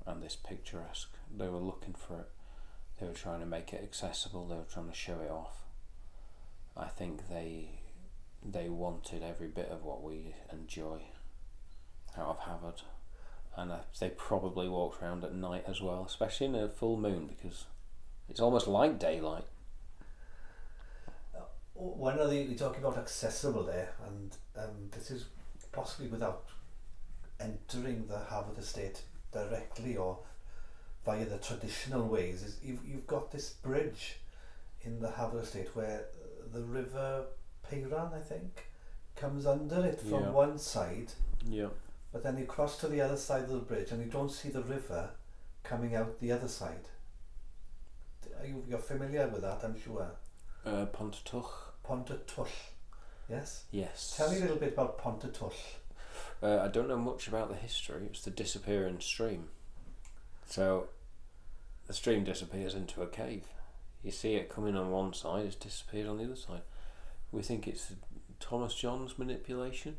and this picturesque. They were looking for it. They were trying to make it accessible. They were trying to show it off. I think they wanted every bit of what we enjoy out of Havard, and they probably walked around at night as well, especially in a full moon, because it's almost like daylight. You're talking about accessible there, and this is possibly without entering the Havard estate directly or via the traditional ways, is you've got this bridge in the Havard estate where the river Peyran, I think, comes under it from one side. Yeah. But then you cross to the other side of the bridge and you don't see the river coming out the other side. You're familiar with that, I'm sure. Pontytull. Pontytull, yes? Yes. Tell me a little bit about Pontytull. I don't know much about the history. It's the disappearing stream. So the stream disappears into a cave. You see it coming on one side, it's disappeared on the other side. We think it's Thomas John's manipulation,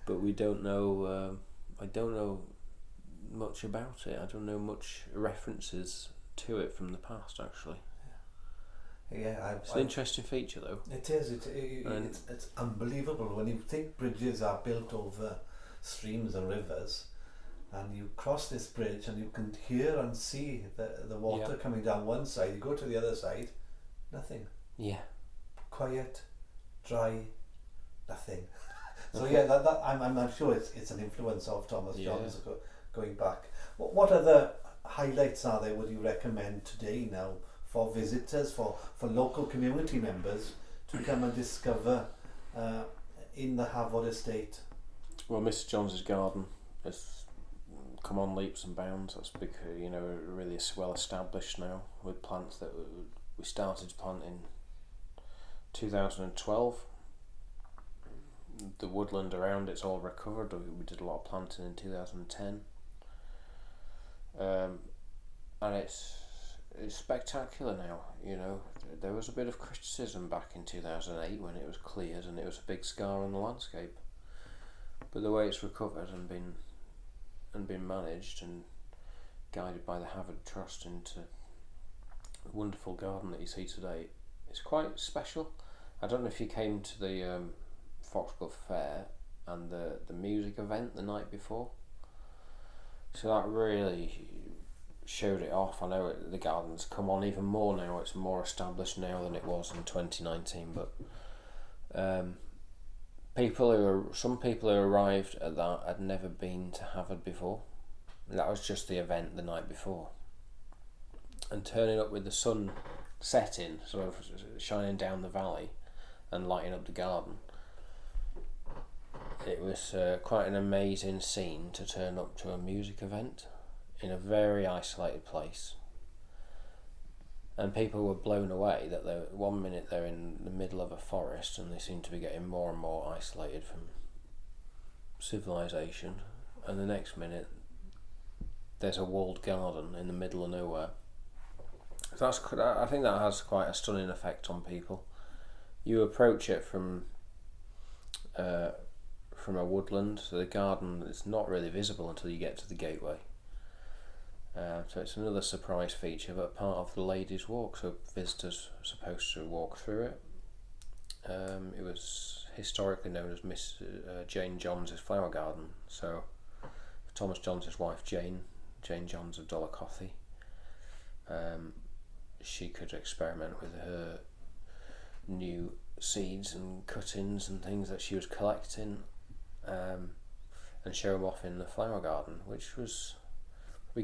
but we don't know. I don't know much about it. I don't know much references to it from the past, actually. Yeah, it's an interesting feature, though. It is. It's unbelievable when you think bridges are built over streams and rivers, and you cross this bridge and you can hear and see the water coming down one side. You go to the other side, nothing. Yeah. Quiet, dry, nothing. So yeah, that I'm sure it's an influence of Thomas John's going back. What other highlights are there would you recommend today now for visitors, for local community members to come and discover in the Havard estate? Well, Mr. John's garden has come on leaps and bounds. That's because really well established now with plants that we started to plant in 2012. The woodland around it's all recovered. We did a lot of planting in 2010, and it's spectacular now. There was a bit of criticism back in 2008 when it was cleared and it was a big scar on the landscape, but the way it's recovered and been managed and guided by the Havard Trust into the wonderful garden that you see today, it's quite special. I don't know if you came to the Foxglove Fair and the music event the night before, so that really showed it off. I know the garden's come on even more now. It's more established now than it was in 2019, but some people who arrived at that had never been to Havard before. That was just the event the night before, and turning up with the sun setting, sort of shining down the valley and lighting up the garden, it was quite an amazing scene to turn up to a music event in a very isolated place, and people were blown away that one minute they're in the middle of a forest and they seem to be getting more and more isolated from civilization, and the next minute there's a walled garden in the middle of nowhere. So I think that has quite a stunning effect on people. You approach it from a woodland, so the garden is not really visible until you get to the gateway. So it's another surprise feature, but part of the Ladies' Walk, so visitors are supposed to walk through it. It was historically known as Miss Jane Johns' flower garden. So Thomas Johns' wife Jane Johns of Dollarcothy, she could experiment with her new seeds and cuttings and things that she was collecting, and show them off in the flower garden, which was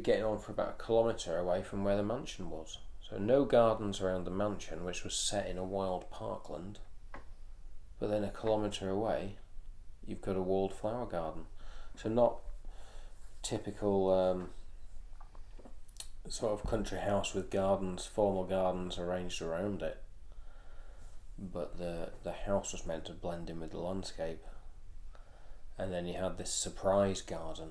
getting on for about 1 kilometre away from where the mansion was. So no gardens around the mansion, which was set in a wild parkland, but then 1 kilometre away you've got a walled flower garden. So not typical sort of country house with gardens, formal gardens arranged around it, but the house was meant to blend in with the landscape, and then you had this surprise garden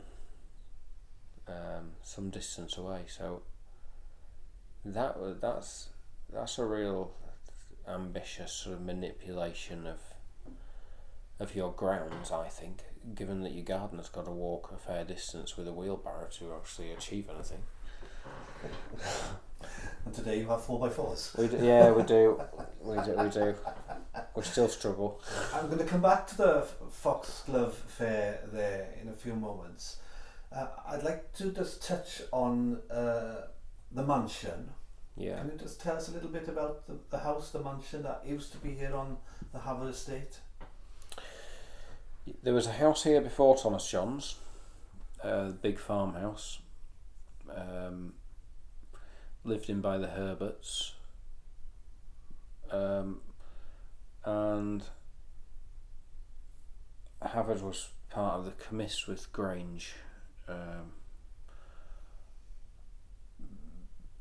some distance away. So that's a real ambitious sort of manipulation of your grounds, I think, given that your gardener's got to walk a fair distance with a wheelbarrow to actually achieve anything. And today you have 4x4s. We do. We still struggle. I'm going to come back to the Foxglove Fair there in a few moments. I'd like to just touch on the mansion. Yeah. Can you just tell us a little bit about the house, the mansion that used to be here on the Havard estate? There was a house here before Thomas John's, the big farmhouse, lived in by the Herberts, and Havard was part of the Cymyswyth Grange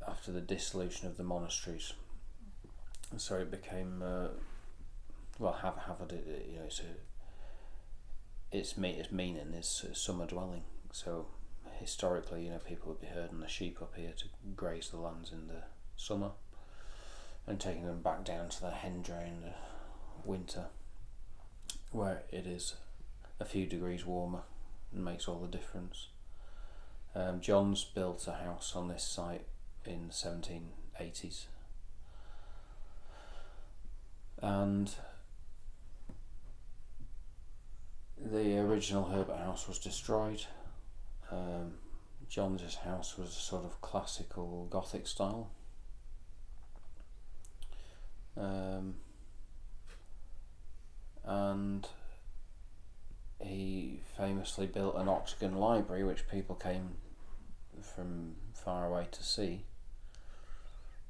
after the dissolution of the monasteries. So it became Havard. Its meaning is summer dwelling. So historically, people would be herding the sheep up here to graze the lands in the summer, and taking them back down to the hendra in the winter, where it is a few degrees warmer and makes all the difference. John's built a house on this site in the 1780s, and the original Herbert house was destroyed. John's house was a sort of classical Gothic style. And he famously built an octagon library which people came from far away to see,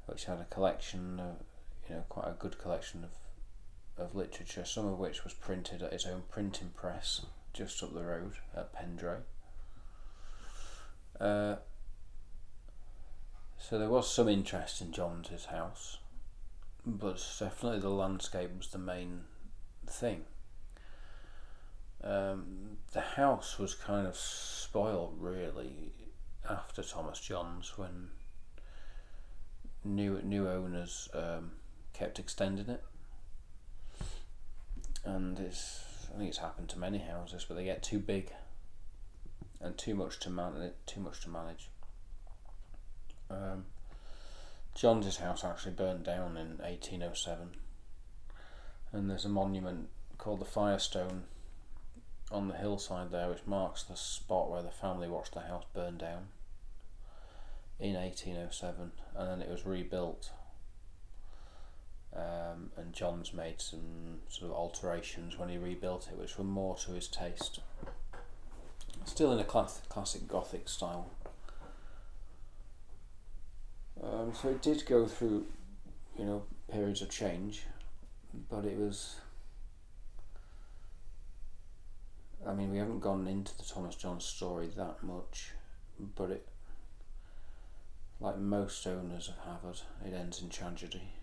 which had a collection of, quite a good collection of literature, some of which was printed at his own printing press just up the road at Pendray. So there was some interest in John's house, but definitely the landscape was the main thing. The house was kind of spoiled really after Thomas John's, when new owners kept extending it, and I think it's happened to many houses, but they get too big and too much to manage. John's house actually burnt down in 1807, and there's a monument called the Firestone on the hillside there, which marks the spot where the family watched the house burn down in 1807, and then it was rebuilt, and John's made some sort of alterations when he rebuilt it, which were more to his taste, still in a classic Gothic style. So it did go through periods of change, but it was, we haven't gone into the Thomas John's story that much, but it, like most owners of Havard, it ends in tragedy.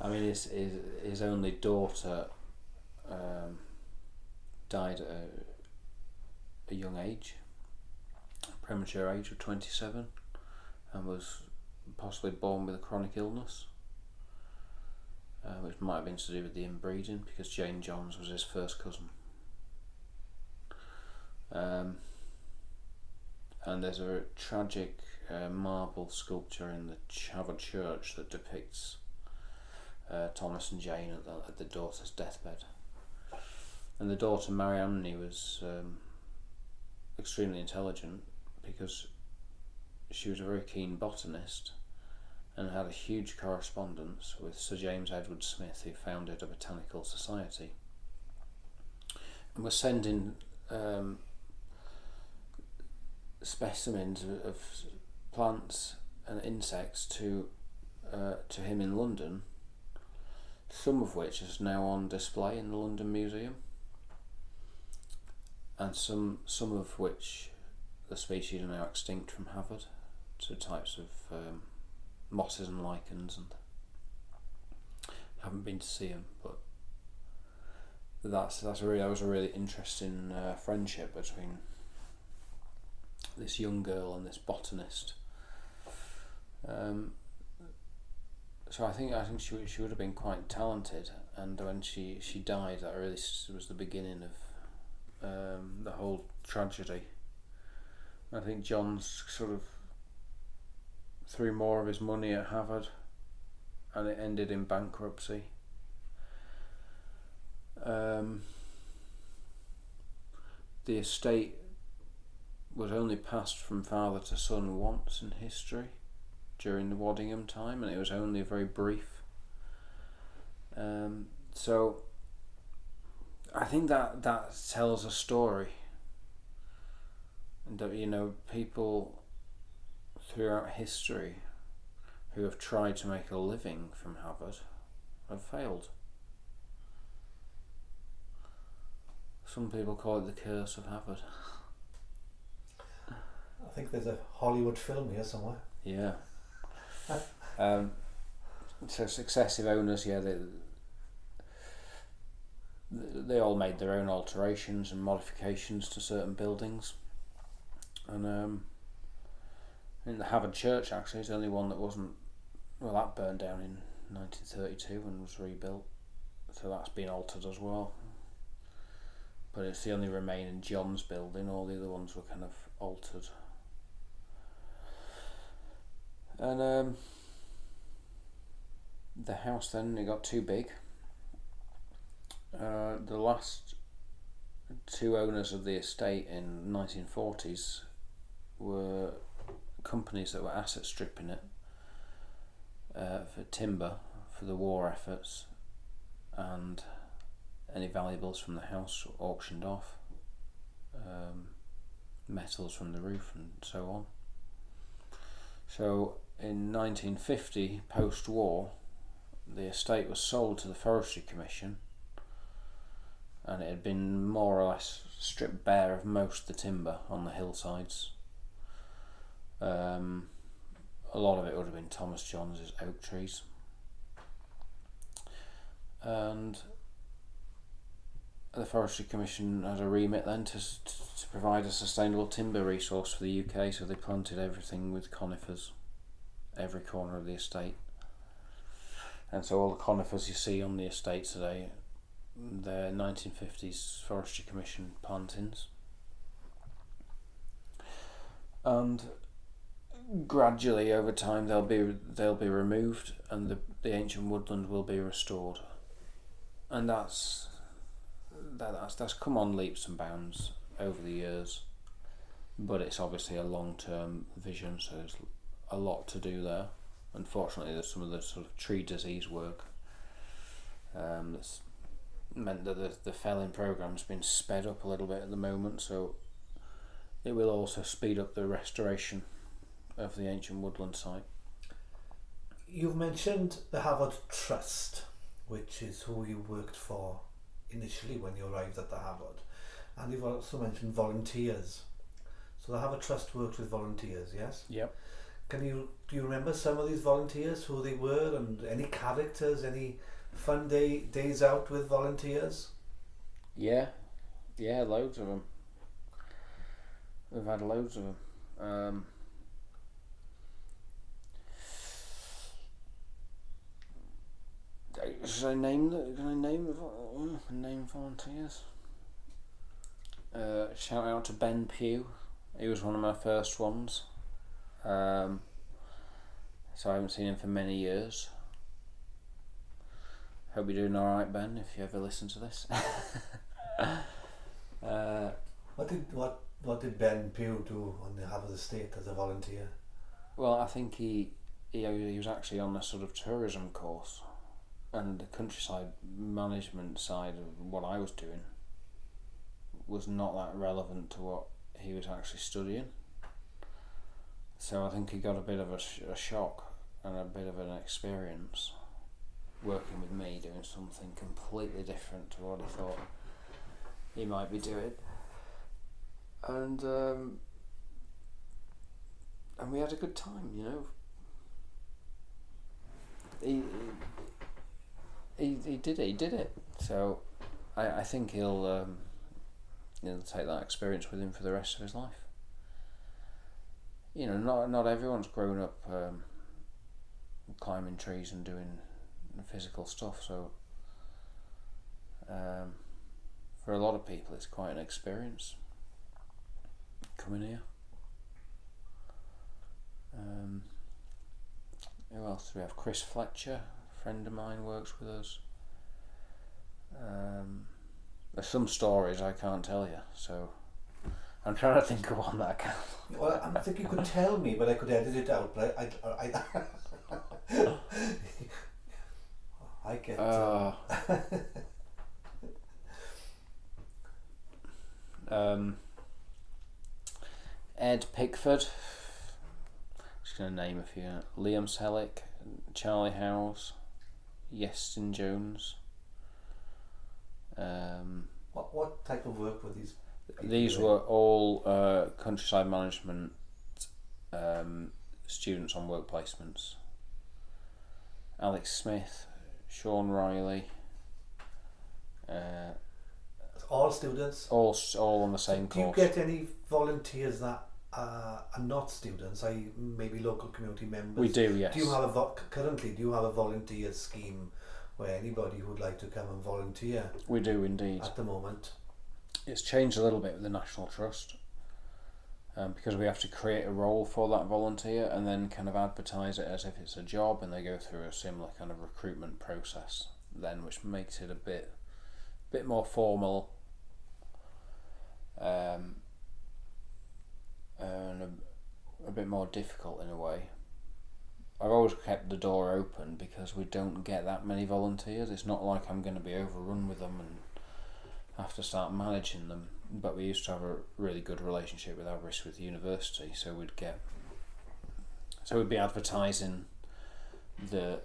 His only daughter died at a young age, a premature age of 27, and was possibly born with a chronic illness, which might have been to do with the inbreeding, because Jane Johns was his first cousin. And there's a tragic marble sculpture in the Havard Church that depicts Thomas and Jane at the daughter's deathbed. And the daughter, Marianne, was extremely intelligent, because she was a very keen botanist and had a huge correspondence with Sir James Edward Smith, who founded a botanical society, and was sending specimens of plants and insects to him in London, some of which is now on display in the London Museum, and some of which the species are now extinct from Havard, so types of mosses and lichens, and haven't been to see them, but that was a really interesting friendship between this young girl and this botanist. So I think she would have been quite talented, and when she died, that really was the beginning of the whole tragedy. I think John's sort of threw more of his money at Harvard, and it ended in bankruptcy. The estate was only passed from father to son once in history, during the Waddingham time, and it was only very brief. So I think that tells a story, and that people throughout history who have tried to make a living from Harvard have failed. Some people call it the curse of Harvard. I think there's a Hollywood film here somewhere. Yeah. So successive owners, they all made their own alterations and modifications to certain buildings, and in the Harvard Church actually is the only one that wasn't. Well, that burned down in 1932 and was rebuilt, so that's been altered as well. But it's the only remaining John's building. All the other ones were kind of altered. And the house then, it got too big. The last two owners of the estate in the 1940s were companies that were asset stripping it for timber for the war efforts, and any valuables from the house auctioned off, metals from the roof and so on. So in 1950, post-war, the estate was sold to the Forestry Commission, and it had been more or less stripped bare of most of the timber on the hillsides. A lot of it would have been Thomas Johns' oak trees, and the Forestry Commission had a remit then to provide a sustainable timber resource for the UK, so they planted everything with conifers, every corner of the estate. And so all the conifers you see on the estate today, they're 1950s Forestry Commission plantings. And gradually over time they'll be removed, and the ancient woodland will be restored. And that's come on leaps and bounds over the years, but it's obviously a long-term vision, so there's a lot to do there. Unfortunately, there's some of the sort of tree disease work that's meant that the felling programme's been sped up a little bit at the moment, so it will also speed up the restoration of the ancient woodland site. You've mentioned the Harvard Trust, which is who you worked for initially when you arrived at the Harvard, and you've also mentioned volunteers. So the Harvard Trust worked with volunteers, yes? Yep. Do you remember some of these volunteers, who they were, and any characters, any fun days out with volunteers? Yeah, loads of them. We've had loads of them. Should I name volunteers? Shout out to Ben Pugh. He was one of my first ones. So I haven't seen him for many years. Hope you're doing alright, Ben, if you ever listen to this. What did Ben Pugh do on the Harvard estate as a volunteer? Well, I think he was actually on a sort of tourism course, and the countryside management side of what I was doing was not that relevant to what he was actually studying. So I think he got a bit of a shock and a bit of an experience working with me, doing something completely different to what he thought he might be doing. And we had a good time, you know. He did it. So I think he'll take that experience with him for the rest of his life. not everyone's grown up climbing trees and doing physical stuff, so for a lot of people it's quite an experience coming here. Who else do we have? Chris Fletcher, a friend of mine, works with us. There's some stories I can't tell you, so I'm trying to think of one that I can. Well, I think you could tell me, but I could edit it out. But I get. Ed Pickford. Just going to name a few. Liam Selleck, Charlie Howes, Yestin Jones. What type of work were these? These were all countryside management students on work placements. Alex Smith, Sean Riley. All students? All on the same course. Do you get any volunteers that are not students, maybe local community members? We do, yes. Do you have currently a volunteer scheme where anybody who would like to come and volunteer? We do indeed. At the moment. It's changed a little bit with the National Trust, because we have to create a role for that volunteer and then kind of advertise it as if it's a job, and they go through a similar kind of recruitment process then, which makes it a bit more formal, and a bit more difficult in a way. I've always kept the door open because we don't get that many volunteers. It's not like I'm going to be overrun with them and have to start managing them, but we used to have a really good relationship with Aberystwyth University, so we'd be advertising the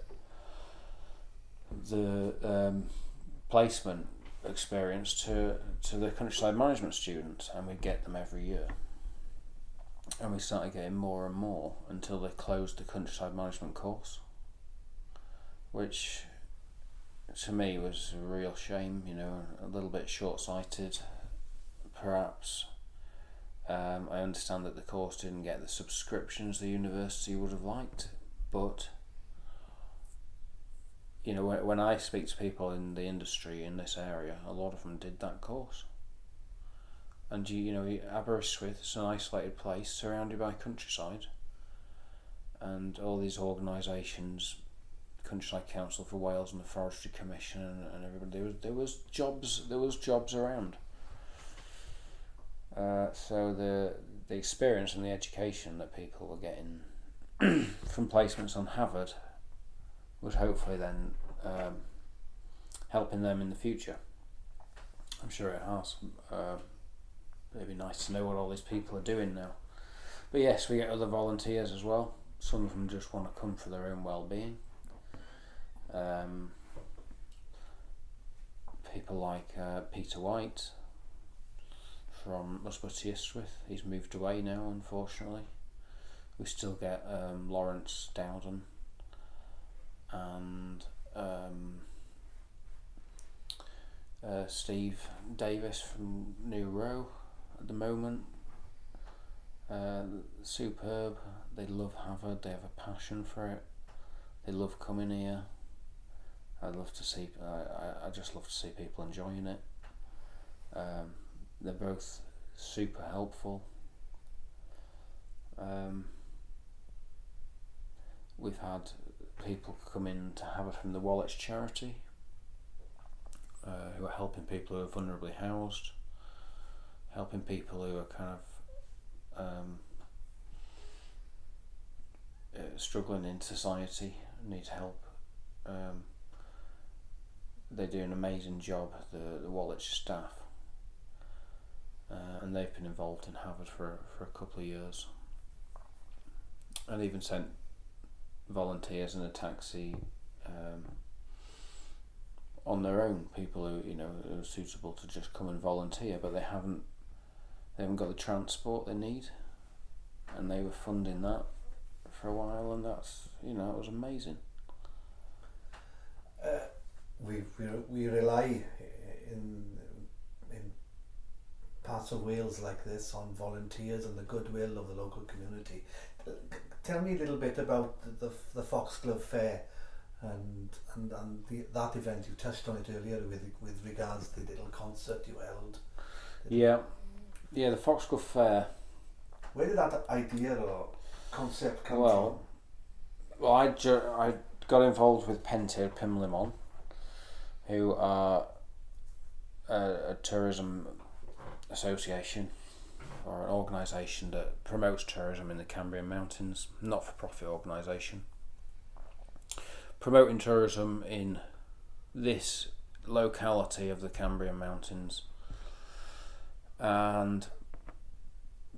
placement experience to the countryside management students, and we'd get them every year, and we started getting more and more until they closed the countryside management course, which to me was a real shame, a little bit short-sighted perhaps. I understand that the course didn't get the subscriptions the university would have liked, but when I speak to people in the industry in this area, a lot of them did that course. And Aberystwyth is an isolated place surrounded by countryside, and all these organisations, Countryside Council for Wales and the Forestry Commission and everybody, there was jobs around. So the experience and the education that people were getting from placements on Harvard was hopefully then helping them in the future. I'm sure it has. It'd be nice to know what all these people are doing now. But yes, we get other volunteers as well. Some of them just want to come for their own well-being. People like Peter White from Aberystwyth. He's moved away now, unfortunately. We still get Lawrence Dowden and Steve Davis from New Row at the moment. Superb. They love Harvard. They have a passion for it. They love coming here. I just love to see people enjoying it. They're both super helpful. We've had people come in to Harvard from the Wallets charity, who are helping people who are vulnerably housed, helping people who are kind of struggling in society, need help. They do an amazing job, the Wallets staff, and they've been involved in Harvard for a couple of years, and even sent volunteers in a taxi on their own, people who are suitable to just come and volunteer, but they haven't got the transport they need, and they were funding that for a while, and that's it was amazing. We rely in parts of Wales like this on volunteers and the goodwill of the local community. Tell me a little bit about the Foxglove Fair and that event. You touched on it earlier with regards to the little concert you held. Yeah, the Foxglove Fair. Where did that idea or concept come from? Well, I got involved with Pentir Pumlimon, who are a tourism association or an organisation that promotes tourism in the Cambrian Mountains, not-for-profit organisation. Promoting tourism in this locality of the Cambrian Mountains. And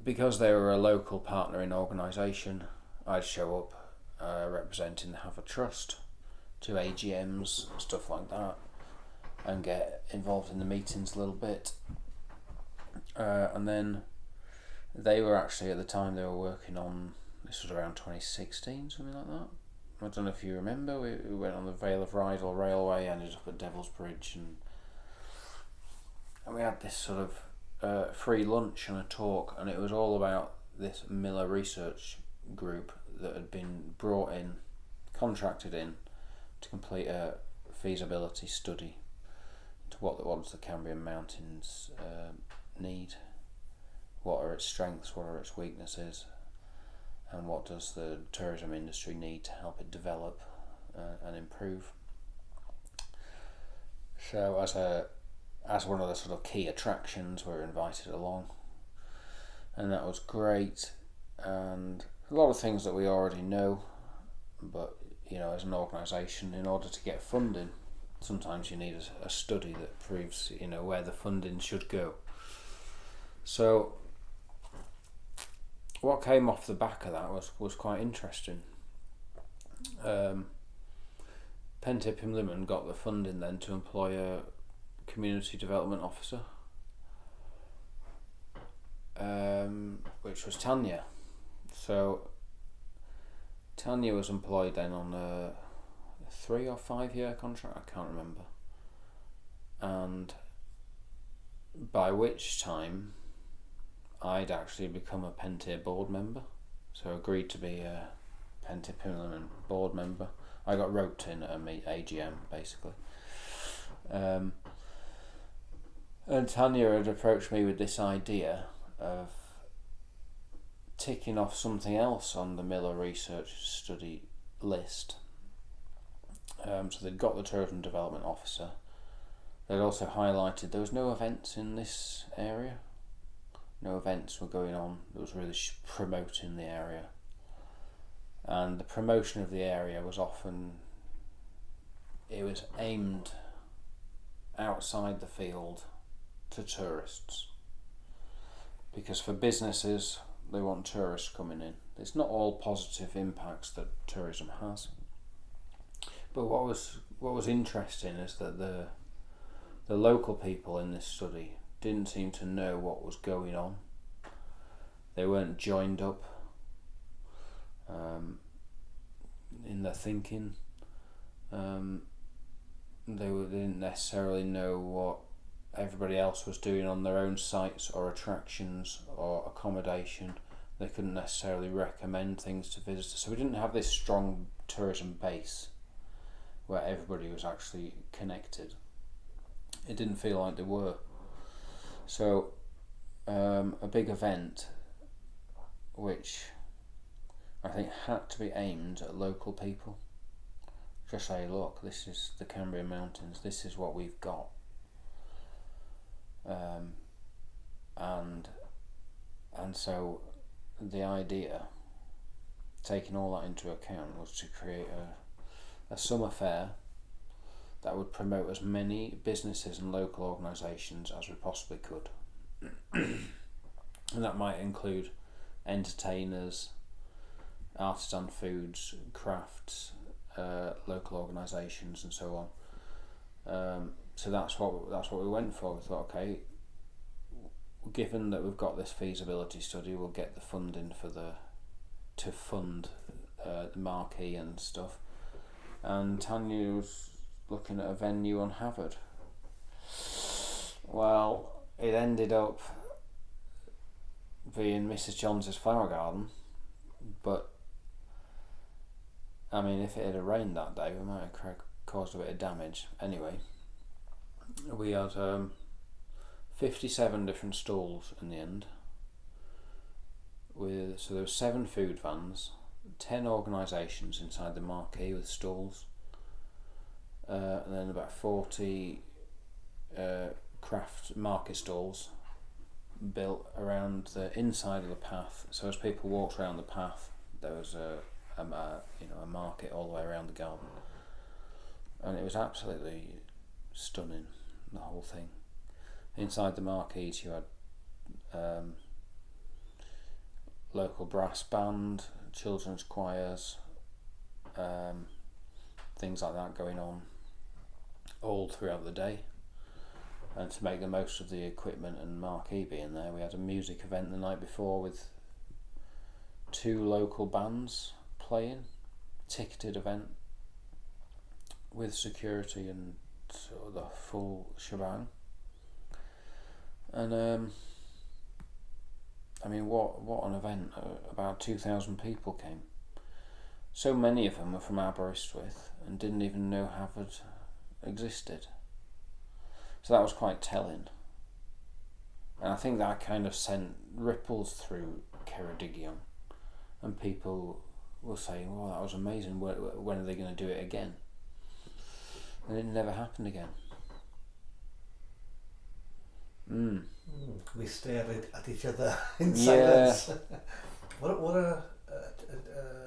because they were a local partnering organisation, I'd show up representing the Have a Trust to AGMs, stuff like that, and get involved in the meetings a little bit. And then they were actually, at the time, they were working on, this was around 2016, something like that. I don't know if you remember, we went on the Vale of Rydal Railway, ended up at Devil's Bridge, and we had this sort of free lunch and a talk, and it was all about this Miller research group that had been brought in, contracted in, to complete a feasibility study into what does the Cambrian Mountains need, what are its strengths, what are its weaknesses, and what does the tourism industry need to help it develop and improve. So as one of the sort of key attractions, we were invited along, and that was great. And a lot of things that we already know, but as an organisation, in order to get funding, sometimes you need a study that proves where the funding should go. So what came off the back of that was quite interesting. Pentir Pumlimon got the funding then to employ a community development officer, which was Tanya. So Tanya was employed then on a 3 or 5 year contract, I can't remember, and by which time I'd actually become a Pentir board member, so agreed to be a Pentir Pumlimon board member. I got roped in at a AGM basically. And Tanya had approached me with this idea of ticking off something else on the Miller research study list. So they'd got the tourism development officer. They'd also highlighted there was no events in this area. No events were going on that was really promoting the area. And the promotion of the area was aimed outside the field to tourists. Because for businesses, they want tourists coming in. It's not all positive impacts that tourism has. But what was interesting is that the local people in this study didn't seem to know what was going on. They weren't joined up in their thinking. They didn't necessarily know what everybody else was doing on their own sites or attractions or accommodation. They couldn't necessarily recommend things to visitors. So we didn't have this strong tourism base where everybody was actually connected. It didn't feel like they were. So a big event which I think had to be aimed at local people. Just say, look, this is the Cambrian Mountains, this is what we've got. And so the idea, taking all that into account, was to create a summer fair that would promote as many businesses and local organisations as we possibly could. And that might include entertainers, artisan foods, crafts, local organisations and so on. So that's what we went for. We thought, okay, given that we've got this feasibility study, we'll get the funding to fund the marquee and stuff. And Tanya was looking at a venue on Havard. Well, it ended up being Mrs. Johns's flower garden, but I mean, if it had rained that day, we might have caused a bit of damage. Anyway, we had 57 different stalls in the end. So there were 7 food vans, 10 organisations inside the marquee with stalls, and then about 40 craft market stalls built around the inside of the path. So as people walked around the path, there was a market all the way around the garden, and it was absolutely stunning, the whole thing. Inside the marquees you had local brass band, children's choirs, things like that going on all throughout the day. And to make the most of the equipment and marquee being there, we had a music event the night before with 2 local bands playing, ticketed event with security and sort of the full shebang. And I mean, what an event! About 2,000 people came. So many of them were from Aberystwyth and didn't even know Havard existed. So that was quite telling. And I think that kind of sent ripples through Ceredigion, and people were saying, "Well, that was amazing. When are they going to do it again?" And it never happened again. We stared at each other in silence. What a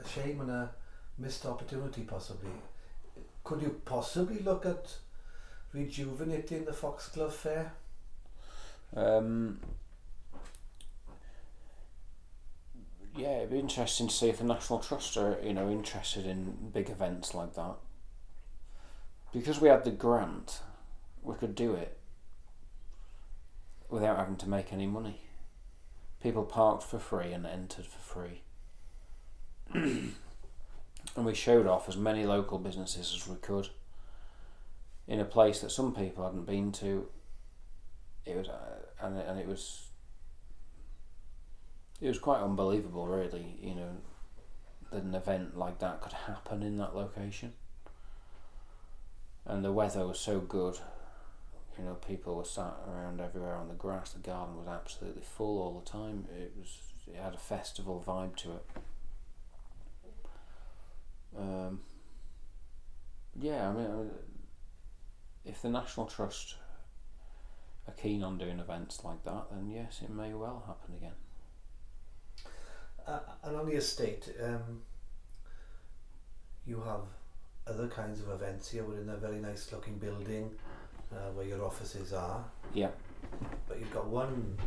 shame and a missed opportunity, possibly. Could you possibly look at rejuvenating the Foxglove Fair? Yeah, it'd be interesting to see if the National Trust are, interested in big events like that. Because we had the grant, we could do it without having to make any money. People parked for free and entered for free. And we showed off as many local businesses as we could in a place that some people hadn't been to. It was quite unbelievable, really, that an event like that could happen in that location. And the weather was so good, people were sat around everywhere on the grass. The garden was absolutely full all the time. It had a festival vibe to it. If the National Trust are keen on doing events like that, then yes, it may well happen again. And on the estate, you have other kinds of events here. We're in a very nice looking building where your offices are. Yeah. But you've got one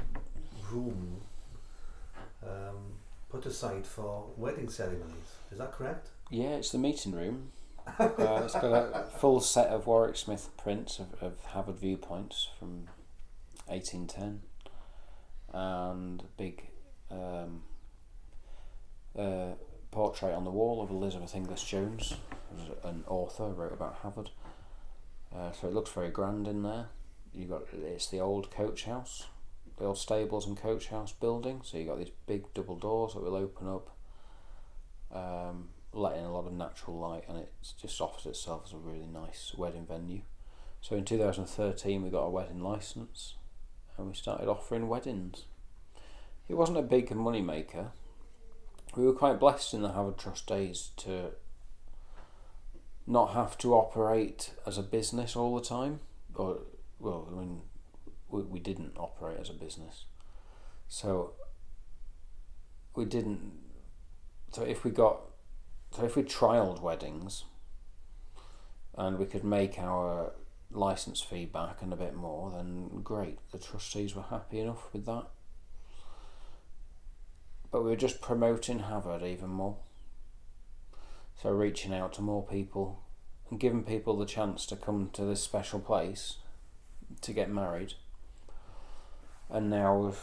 room put aside for wedding ceremonies. Is that correct? Yeah, it's the meeting room. It's got a full set of Warwick Smith prints of Havard viewpoints from 1810, and a big portrait on the wall of Elizabeth Inglis Jones, who's an author, wrote about Havard. So it looks very grand in there. It's the old coach house, the old stables and coach house building. So you got these big double doors that will open up, letting a lot of natural light, and it just offers itself as a really nice wedding venue. So in 2013 we got a wedding licence and we started offering weddings. It wasn't a big money maker. We were quite blessed in the Havard Trust days to not have to operate as a business all the time. We didn't operate as a business. So we didn't. So if we trialled weddings and we could make our licence fee back and a bit more, then great. The trustees were happy enough with that. But we were just promoting Havard even more. So reaching out to more people and giving people the chance to come to this special place to get married. And now we've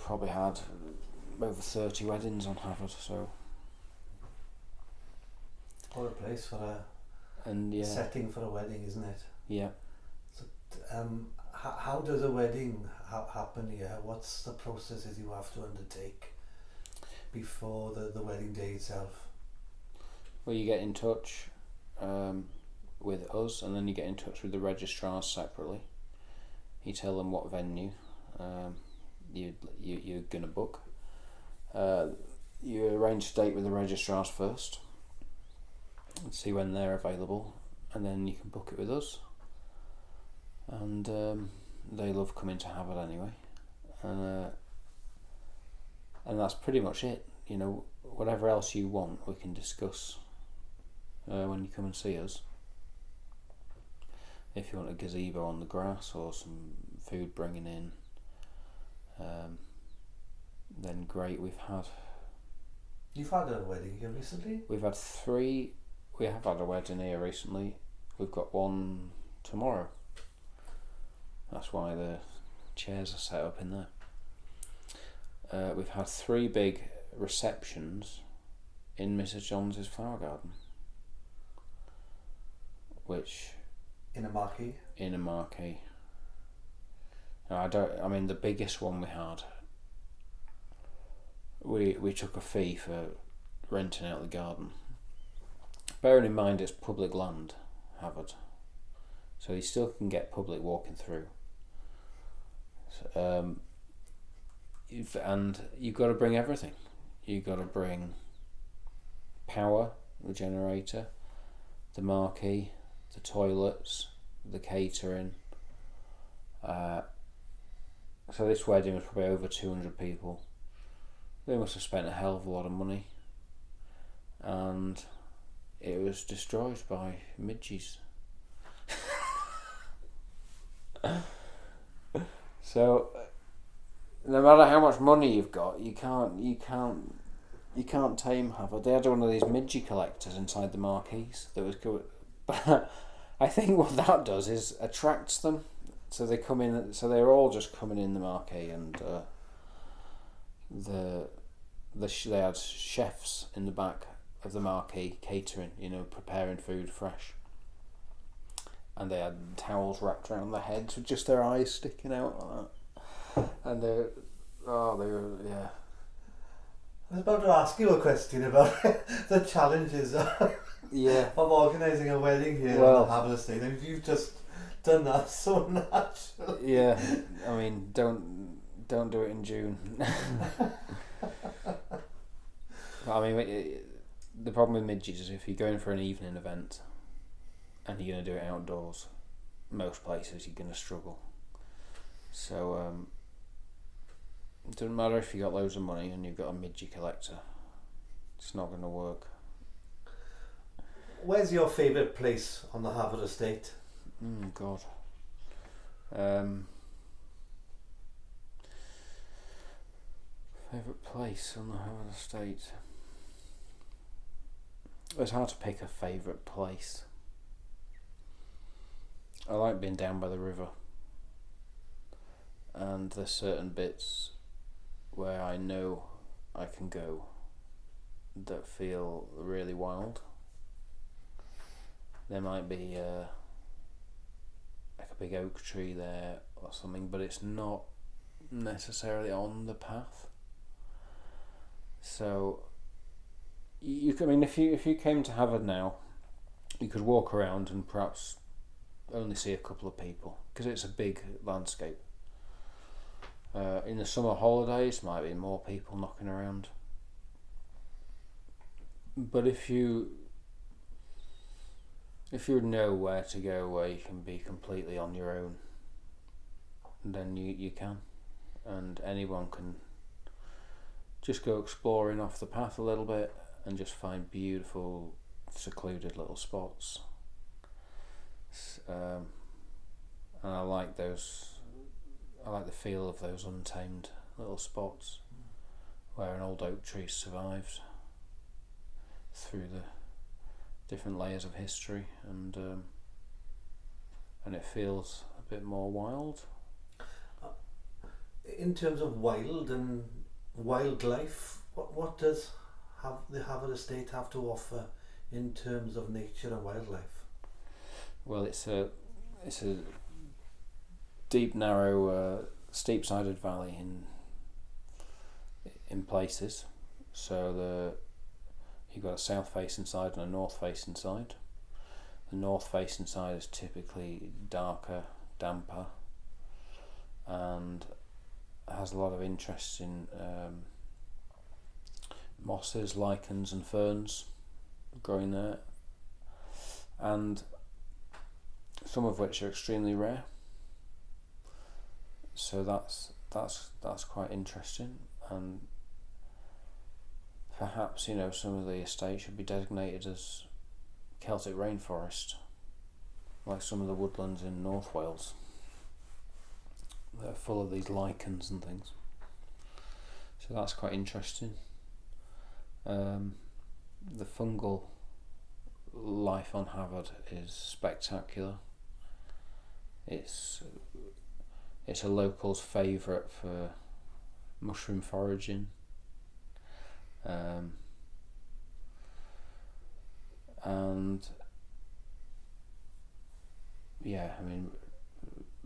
probably had over 30 weddings on Havard, so. What a place for a setting for a wedding, isn't it? Yeah. So, How does a wedding happen here? What's the processes you have to undertake before the wedding day itself? Well, you get in touch with us, and then you get in touch with the registrars separately. You tell them what venue you're going to book. You arrange a date with the registrars first and see when they're available, and then you can book it with us. And they love coming to Havant anyway, and that's pretty much it. You know, whatever else you want, we can discuss when you come and see us. If you want a gazebo on the grass or some food bringing in, then great. You've had a wedding here recently? We've had 3. We have had a wedding here recently. We've got one tomorrow. That's why the chairs are set up in there. We've had 3 big receptions in Mrs. Johns's flower garden, which in a marquee. Now, the biggest one we had, we took a fee for renting out the garden. Bearing in mind it's public land, Havant, so you still can get public walking through. And you've got to bring everything. You've got to bring power, the generator, the marquee, the toilets, the catering. So this wedding was probably over 200 people. They must have spent a hell of a lot of money, and it was destroyed by midges. So no matter how much money you've got, you can't tame Havant. They had one of these midgie collectors inside the marquees that was good. But I think what that does is attracts them. So they come in. So they're all just coming in the marquee, and they had chefs in the back of the marquee catering, preparing food fresh. And they had towels wrapped around their heads with just their eyes sticking out like that. And they were, yeah. I was about to ask you a question about the challenges of organising a wedding here on the Havant estate. I mean, you've just done that so naturally. Yeah, I mean, don't do it in June. I mean, the problem with midges is if you're going for an evening event and you're going to do it outdoors, most places you're going to struggle. So it doesn't matter if you got loads of money and you've got a midgie collector, it's not going to work. Where's your favourite place on the Havant estate? God. Favourite place on the Havant estate? It's hard to pick a favourite place. I like being down by the river, and there's certain bits where I know I can go that feel really wild. There might be like a big oak tree there or something, but it's not necessarily on the path. So if you came to Havant now, you could walk around and perhaps only see a couple of people because it's a big landscape. In the summer holidays, might be more people knocking around. But if you know where to go, where you can be completely on your own, then you can, and anyone can just go exploring off the path a little bit and just find beautiful, secluded little spots. And I like those. I like the feel of those untamed little spots where an old oak tree survived through the different layers of history, and it feels a bit more wild. In terms of wild and wildlife, what does the Havant estate have to offer in terms of nature and wildlife? Well, it's a deep, narrow, steep-sided valley in places. So you've got a south-facing side and a north-facing side. The north-facing side is typically darker, damper, and has a lot of interest in mosses, lichens and ferns growing there, and some of which are extremely rare. So that's quite interesting, and perhaps some of the estate should be designated as Celtic rainforest, like some of the woodlands in North Wales. They're full of these lichens and things. So that's quite interesting. The fungal life on Havard is spectacular. It's a local's favourite for mushroom foraging. And yeah, I mean,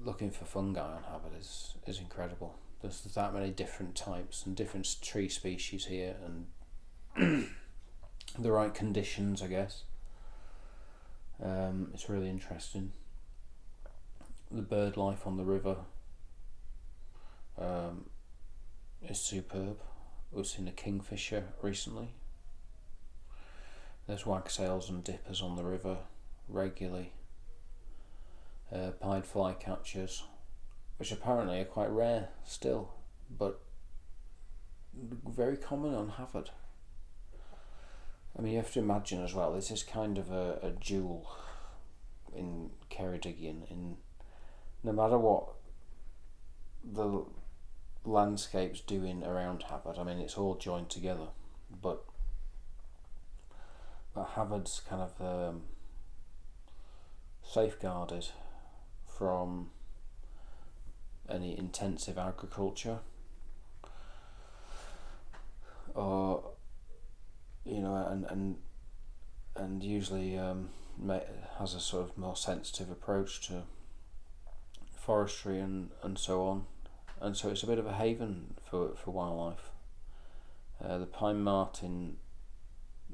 looking for fungi on Havard is incredible. There's that many different types and different tree species here, and the right conditions, I guess. It's really interesting. The bird life on the river is superb. We've seen a kingfisher recently. There's wagtails and dippers on the river regularly. Pied flycatchers, which apparently are quite rare still, but very common on Havard. I mean, you have to imagine as well, this is kind of a jewel in Ceredigion. In no matter what the landscape's doing around Havard, I mean, it's all joined together, but Havard's kind of safeguarded from any intensive agriculture, or and usually has a sort of more sensitive approach to forestry and so on, and so it's a bit of a haven for wildlife. The Pine Martin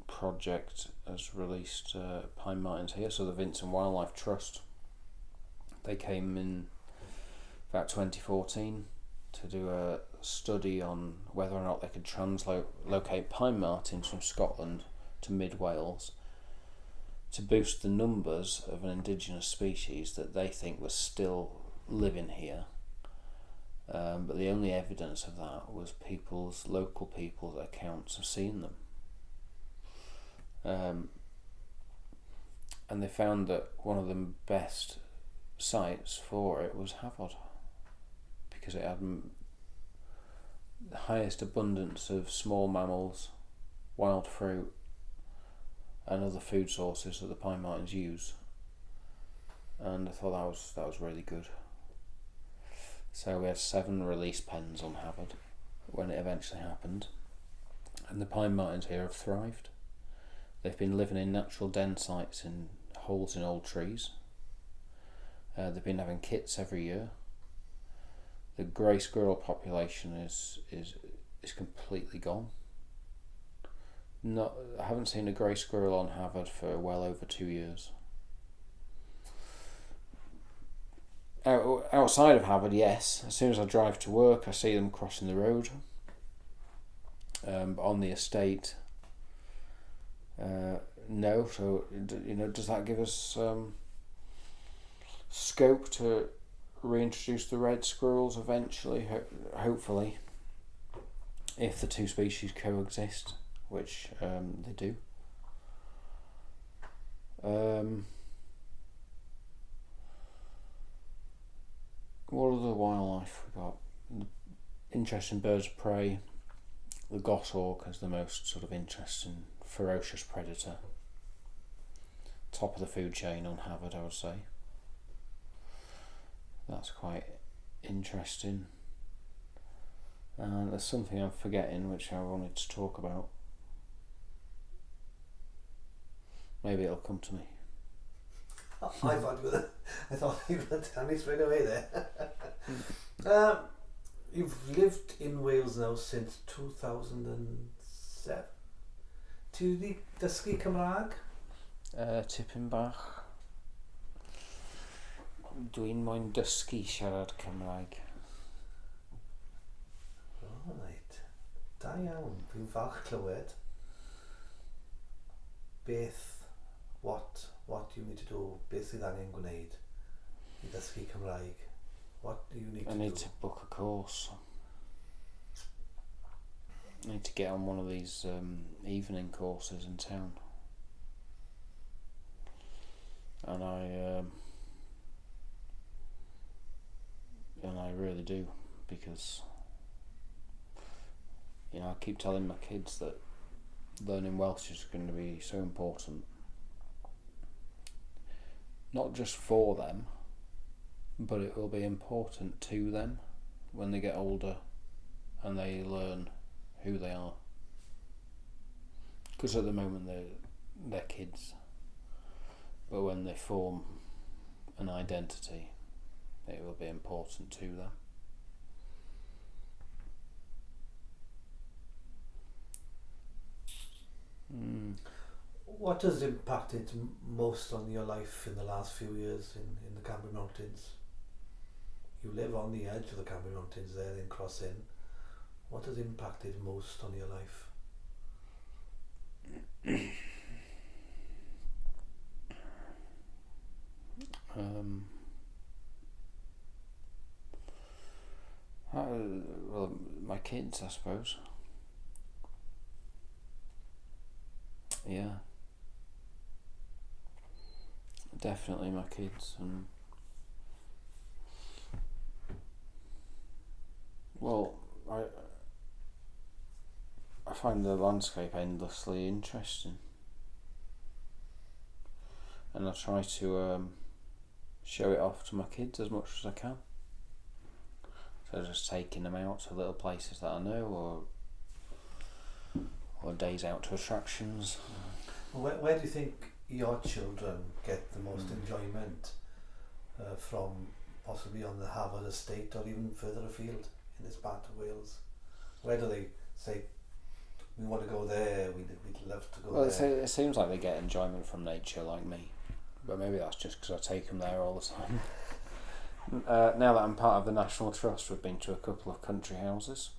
project has released pine martins here, so the Vincent Wildlife Trust, they came in about 2014 to do a study on whether or not they could translocate pine martins from Scotland to mid Wales to boost the numbers of an indigenous species that they think was still living here. But the only evidence of that was local people's accounts of seeing them. And they found that one of the best sites for it was Havard, because it had the highest abundance of small mammals, wild fruit and other food sources that the pine martins use, and I thought that was really good. So we had 7 release pens on Havard when it eventually happened, and the pine martins here have thrived. They've been living in natural den sites in holes in old trees. They've been having kits every year. The grey squirrel population is completely gone. I haven't seen a grey squirrel on Havard for well over 2 years. Outside of Havard, yes. As soon as I drive to work, I see them crossing the road. But on the estate, no. So does that give us scope to reintroduce the red squirrels eventually? Hopefully, if the two species coexist, which they do. What other wildlife we got? Interesting birds of prey. The goshawk is the most sort of interesting, ferocious predator. Top of the food chain on Havard, I would say. That's quite interesting. And there's something I'm forgetting which I wanted to talk about. Maybe it'll come to me. I thought you were going to tell me straight away there. You've lived in Wales now since 2007. Do you dysgu Cymraeg? Tipyn bach. Dwi'n moyn dysgu siarad Cymraeg. Right. Da iawn. Dwi'n falch clywed. What you need to do, beth sydd angen gwneud I ddysgu Cymraeg? What do you need to do? I need to book a course. I need to get on one of these evening courses in town. And I really do, because I keep telling my kids that learning Welsh is going to be so important, not just for them, but it will be important to them when they get older and they learn who they are, because at the moment they're kids, but when they form an identity, it will be important to them. What has impacted most on your life in the last few years in the Cambrian Mountains? You live on the edge of the Cambrian Mountains there in Cross Inn. What has impacted most on your life? Well, my kids, I suppose. Yeah, definitely my kids. And well, I find the landscape endlessly interesting, and I try to show it off to my kids as much as I can. So just taking them out to little places that I know, or days out to attractions. Where do you think your children get the most enjoyment from, possibly on the Harvard estate or even further afield in this part of Wales? Where do they say, we want to go there, we'd love to go there? Well, it seems like they get enjoyment from nature like me, but maybe that's just because I take them there all the time. Now that I'm part of the National Trust, we've been to a couple of country houses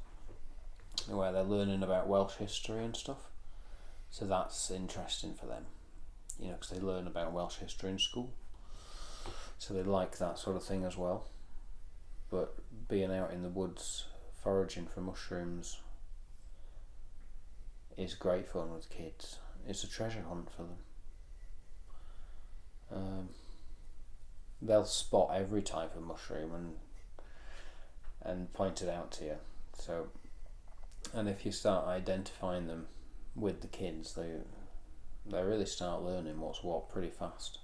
where they're learning about Welsh history and stuff, so that's interesting for them, because they learn about Welsh history in school, so they like that sort of thing as well. But being out in the woods foraging for mushrooms is great fun with kids. It's a treasure hunt for them. They'll spot every type of mushroom and point it out to you. So, and if you start identifying them with the kids, they really start learning what's what pretty fast.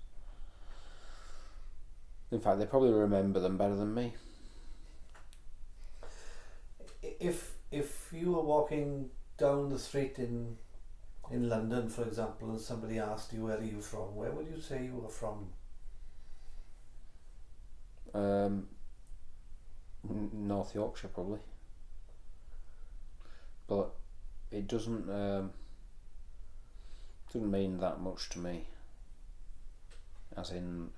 In fact, they probably remember them better than me. If you were walking down the street in London, for example, and somebody asked you, where are you from, where would you say you were from? North Yorkshire, probably, but it doesn't mean that much to me, as in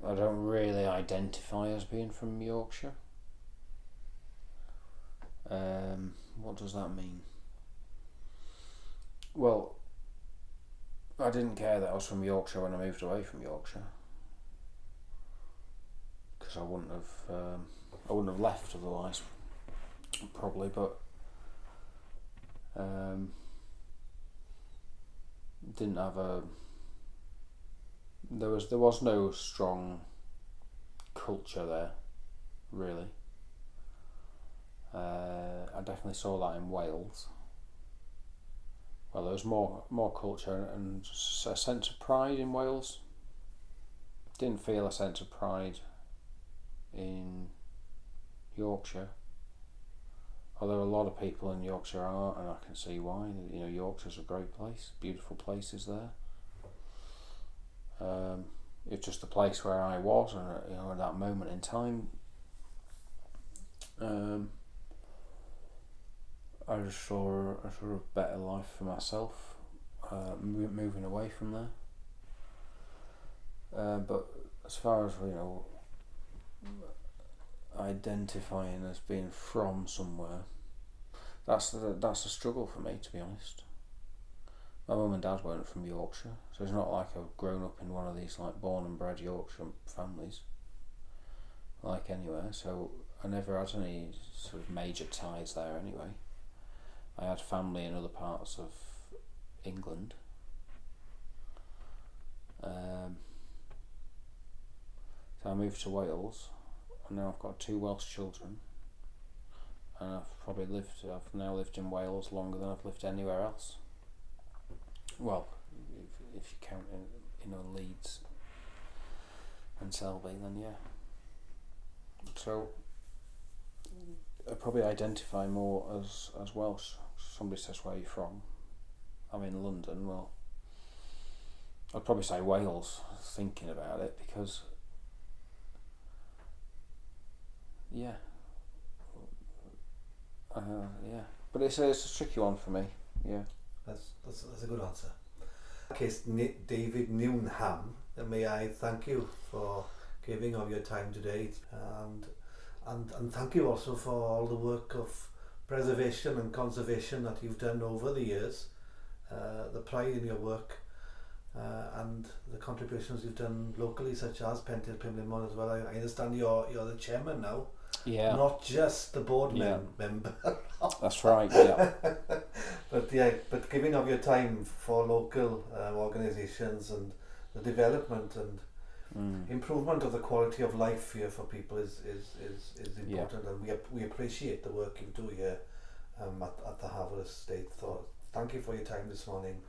I don't really identify as being from Yorkshire. What does that mean? Well, I didn't care that I was from Yorkshire when I moved away from Yorkshire, because I wouldn't have left otherwise, probably. But didn't have there was no strong culture there, really. I definitely saw that in Wales. Well, there was more culture and just a sense of pride in Wales. Didn't feel a sense of pride in Yorkshire, although a lot of people in Yorkshire are, and I can see why. Yorkshire's a great place, beautiful places there. It's just the place where I was, and at that moment in time, I just saw a sort of better life for myself, moving away from there. But as far as identifying as being from somewhere, that's a struggle for me, to be honest. My mum and dad weren't from Yorkshire, so it's not like I've grown up in one of these like born and bred Yorkshire families, like anywhere. So I never had any sort of major ties there anyway. I had family in other parts of England. So I moved to Wales, and now I've got 2 Welsh children, and I've now lived in Wales longer than I've lived anywhere else. Well, if you count Leeds and Selby, then yeah. So I probably identify more as Welsh. Somebody says, where are you from? I'm in London. Well, I'd probably say Wales, thinking about it, because yeah. But it's a tricky one for me. Yeah. That's a good answer. In case David Newnham, may I thank you for giving of your time today, and thank you also for all the work of preservation and conservation that you've done over the years, the pride in your work, and the contributions you've done locally, such as Pentir Pumlimon as well. I understand you're the chairman now. Yeah. Not just the board member. That's right. Yeah. But giving of your time for local organisations and the development and improvement of the quality of life here for people is important, and we appreciate the work you do here at the Harvard Estate. So thank you for your time this morning.